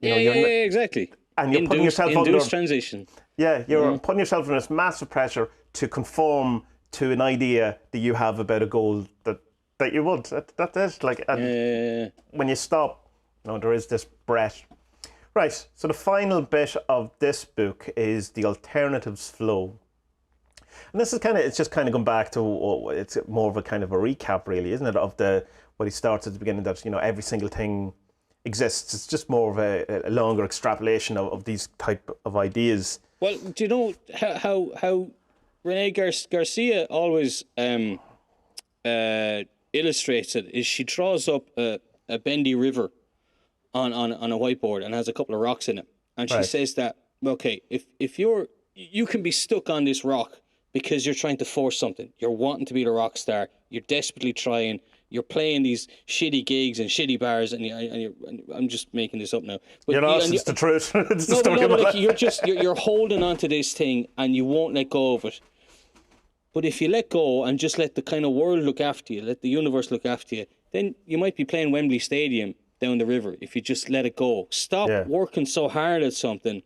You know, exactly. And you're putting yourself under transition. Yeah, you're putting yourself under this massive pressure to conform to an idea that you have about a goal that you would. That is like, when you stop, you know, there is this breath. Right. So the final bit of this book is the alternatives flow. And this is it's just kind of going back to, it's more of a kind of a recap, really, isn't it, of what he starts at the beginning, that, you know, every single thing exists. It's just more of a longer extrapolation of these type of ideas. Well, do you know how Renee Garcia always illustrates it? Is she draws up a bendy river on a whiteboard and has a couple of rocks in it, and she says that, okay, if you can be stuck on this rock because you're trying to force something. You're wanting to be the rock star. You're desperately trying. You're playing these shitty gigs and shitty bars, and I'm just making this up now. But you're not. It's the truth. It's the story of my life. You're holding on to this thing, and you won't let go of it. But if you let go and just let the kind of world look after you, let the universe look after you, then you might be playing Wembley Stadium down the river if you just let it go. Stop working so hard at something,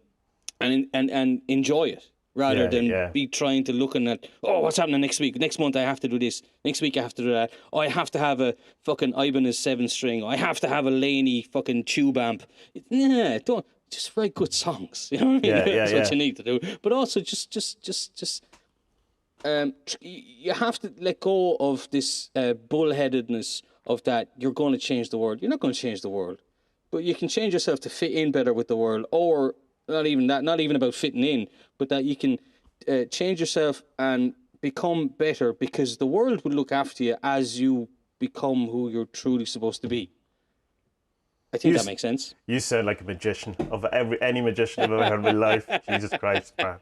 and enjoy it. Rather than be trying to looking at, oh, what's happening next week? Next month I have to do this. Next week I have to do that. Oh, I have to have a fucking Ibanez 7-string. Oh, I have to have a Laney fucking tube amp. Nah, don't. Just write good songs. You know what I mean? That's what you need to do. But also just you have to let go of this bullheadedness of that you're going to change the world. You're not going to change the world. But you can change yourself to fit in better with the world, or not even that, not even about fitting in, but that you can change yourself and become better, because the world will look after you as you become who you're truly supposed to be. I think that makes sense. You sound like a magician of any magician I've ever heard in my life. Jesus Christ, man.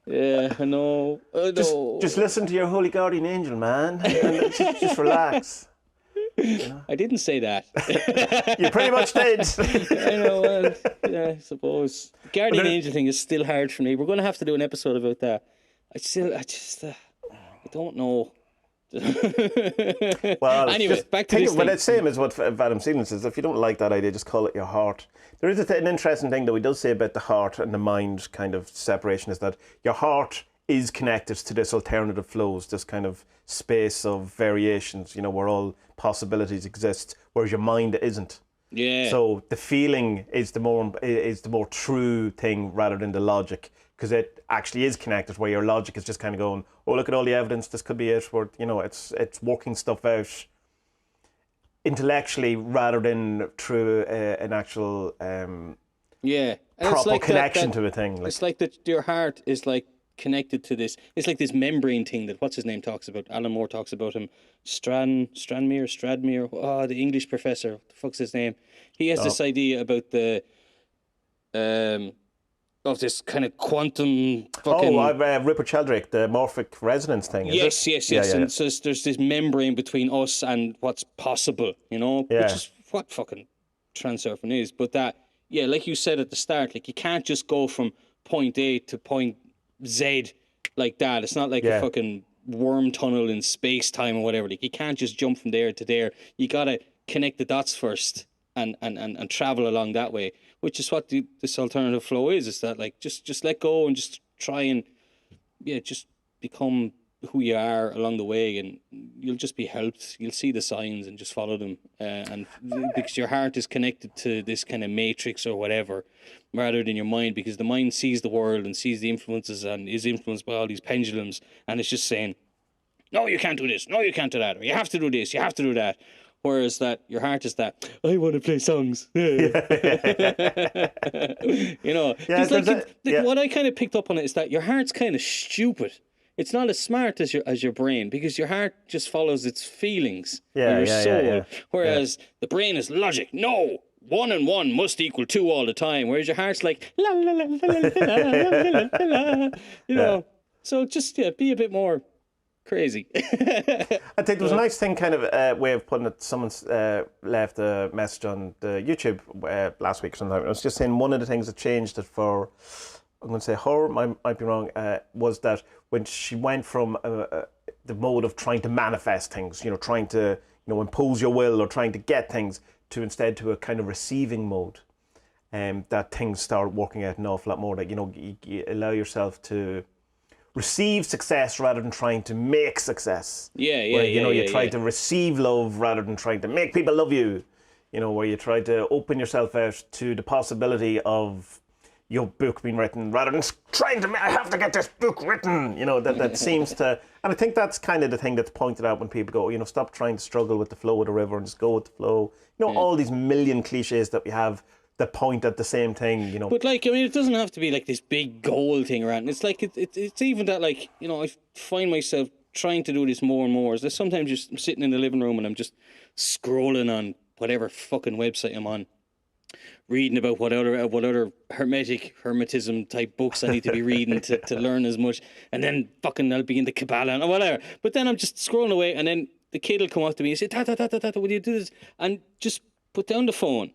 Yeah, I know. Just listen to your holy guardian angel, man, and just relax. You know? I didn't say that. You pretty much did. I know, well, yeah, I suppose. The guardian angel thing is still hard for me. We're going to have to do an episode about that. I don't know. Well, Anyway, just back to think this of it. thing. It's same as what Adam Seaman says. If you don't like that idea, just call it your heart. There is an interesting thing that we does say about the heart and the mind kind of separation, is that your heart is connected to this alternative flows, this kind of space of variations, where all possibilities exist, whereas your mind isn't. Yeah. So the feeling is the more true thing rather than the logic, because it actually is connected. Where your logic is just kind of going, oh, look at all the evidence, this could be it. Where it's working stuff out intellectually rather than through an actual Yeah. And proper it's like connection to a thing. It's like that your heart is like connected to this. It's like this membrane thing that what's his name talks about. Alan Moore talks about him. Stradmere. Oh, the English professor. What the fuck's his name? He has this idea about the of this kind of quantum fucking. Rupert Sheldrake, the morphic resonance thing. Is Yes. it? Yeah. And so there's this membrane between us and what's possible, which is what fucking transurfing is. But that, yeah, like you said at the start, like you can't just go from point A to point Z like that. It's not like a fucking worm tunnel in space time or whatever. Like you can't just jump from there to there. You gotta connect the dots first and travel along that way, which is what this alternative flow is. Is that like just let go and just try and just become who you are along the way, and you'll just be helped. You'll see the signs and just follow them, and because your heart is connected to this kind of matrix or whatever, rather than your mind, because the mind sees the world and sees the influences and is influenced by all these pendulums, and it's just saying, no, you can't do this, no, you can't do that, or you have to do this, you have to do that. Whereas that your heart is that, I want to play songs. What I kind of picked up on it is that your heart's kind of stupid. It's not as smart as your brain, because your heart just follows its feelings or your soul. Whereas the brain is logic. No, 1 and 1 must equal 2 all the time. Whereas your heart's like la la la la la la la la. So just be a bit more crazy. I think there was a nice thing, kind of way of putting it. Someone's left a message on the YouTube last week or something. I was just saying one of the things that changed it for, I'm going to say her, might be wrong, was that when she went from the mode of trying to manifest things, trying to impose your will or trying to get things, to instead to a kind of receiving mode, that things start working out an awful lot more. That you allow yourself to receive success rather than trying to make success. You try to receive love rather than trying to make people love you. Where you try to open yourself out to the possibility of your book being written rather than trying to, I have to get this book written. That seems to, and I think that's kind of the thing that's pointed out when people go, stop trying to struggle with the flow of the river and just go with the flow. All these million cliches that we have that point at the same thing, But it doesn't have to be like this big goal thing around. It's like it's even that, like, I find myself trying to do this more and more. Is that sometimes I'm sitting in the living room and I'm just scrolling on whatever fucking website I'm on, reading about what other hermetism type books I need to be reading to learn as much, and then fucking I'll be into Kabbalah or whatever. But then I'm just scrolling away, and then the kid will come up to me and say, "Ta ta ta ta ta, will you do this?" And just put down the phone.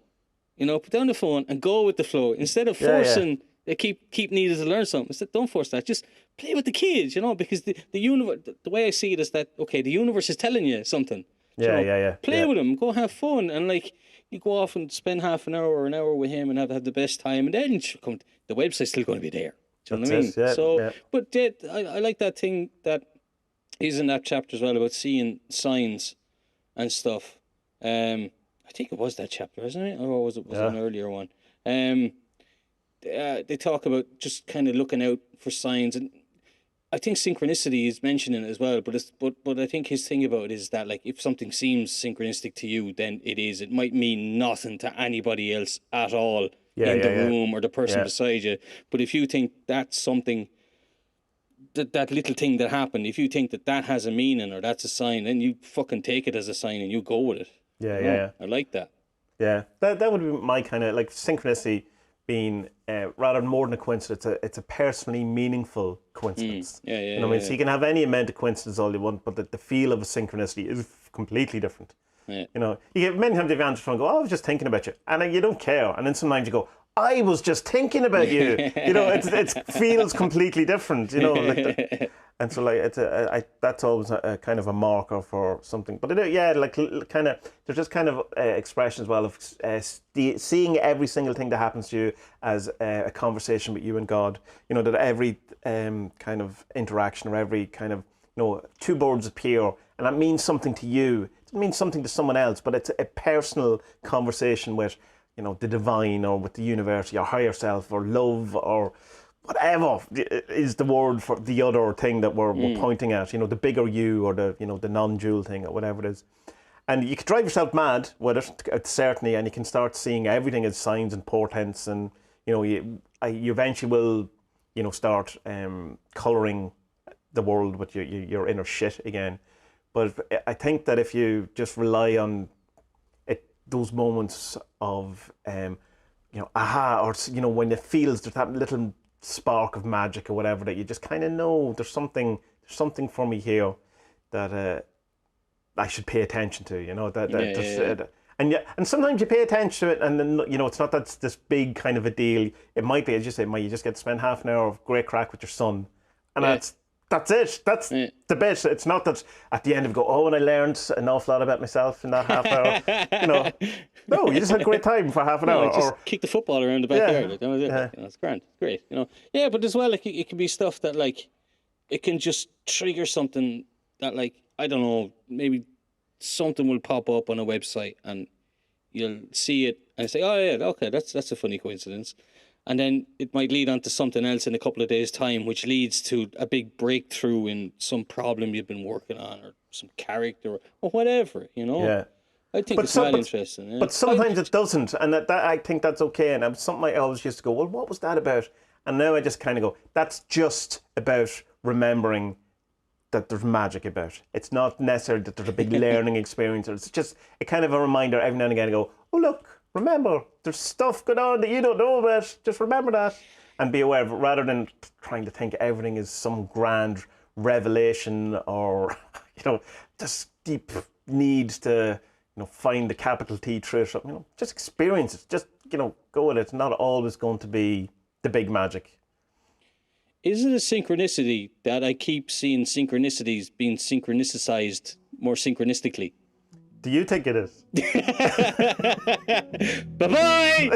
Put down the phone and go with the flow instead of forcing. Keep needing to learn something. Instead, don't force that. Just play with the kids, because the universe. The way I see it is that, okay, the universe is telling you something. Play with him. Go have fun, and like you go off and spend half an hour or an hour with him and have the best time, and then the website's still going to be there. Do you know what I mean? But I like that thing that is in that chapter as well about seeing signs and stuff. I think it was that chapter, isn't it? Or was it an earlier one? They talk about just kind of looking out for signs, and I think synchronicity is mentioned in it as well. But I think his thing about it is that, like, if something seems synchronistic to you, then it is. It might mean nothing to anybody else at all in the room or the person beside you. But if you think that's something, that little thing that happened, if you think that has a meaning or that's a sign, then you fucking take it as a sign and you go with it. I like that. Yeah, that would be my kind of, like, synchronicity being rather more than a coincidence. It's a personally meaningful coincidence. So you can have any amount of coincidence all you want, but the feel of a synchronicity is completely different. You get many times the advantage from go, oh, I was just thinking about you, and you don't care, and then sometimes you go, I was just thinking about you. You know, it feels completely different. You know, and so like that's always a kind of a marker for something. But like kind of there's just kind of expression as well of seeing every single thing that happens to you as a conversation with you and God. You know, that every kind of interaction or every kind of, you know, two birds appear, and that means something to you. It doesn't mean something to someone else, but it's a personal conversation with, you know, the divine or with the universe, your higher self, or love, or whatever is the word for the other thing that we're pointing at. You know, the bigger you, or the, you know, the non-dual thing, or whatever it is. And you can drive yourself mad with it, certainly, and you can start seeing everything as signs and portents, and, you know, you eventually will, you know, start colouring the world with your inner shit again. But I think that if you just rely on it, those moments of, you know, aha, or, you know, when it feels there's that little spark of magic or whatever, that you just kind of know there's something for me here that I should pay attention to. You know, and sometimes you pay attention to it, and then, you know, it's not that it's this big kind of a deal. It might be, as you say, you just get to spend half an hour of great crack with your son, and that's it. That's the bit. It's not that at the end of it go, oh, and I learned an awful lot about myself in that half hour. You know, no, you just had a great time for half an hour. Just kick the football around the backyard. Like, that was it. Like, you know, it's grand. It's great. You know, yeah, but as well, like, it can be stuff that, like, it can just trigger something that, like, I don't know, maybe something will pop up on a website and you'll see it and say, oh yeah, okay, that's a funny coincidence. And then it might lead on to something else in a couple of days' time, which leads to a big breakthrough in some problem you've been working on, or some character, or whatever, you know? Yeah. I think it's really interesting. Yeah. But sometimes it doesn't, and that I think that's okay. And something I always used to go, well, what was that about? And now I just kind of go, that's just about remembering that there's magic about it. It's not necessarily that there's a big learning experience. It's just a kind of a reminder every now and again to go, oh, look, remember, there's stuff going on that you don't know about. Just remember that and be aware of it, rather than trying to think everything is some grand revelation, or, you know, this deep need to, you know, find the capital T truth. You know, just experience it. Just, you know, go with it. It's not always going to be the big magic. Is it a synchronicity that I keep seeing synchronicities being synchronicized more synchronistically? Do you think it is? Bye-bye!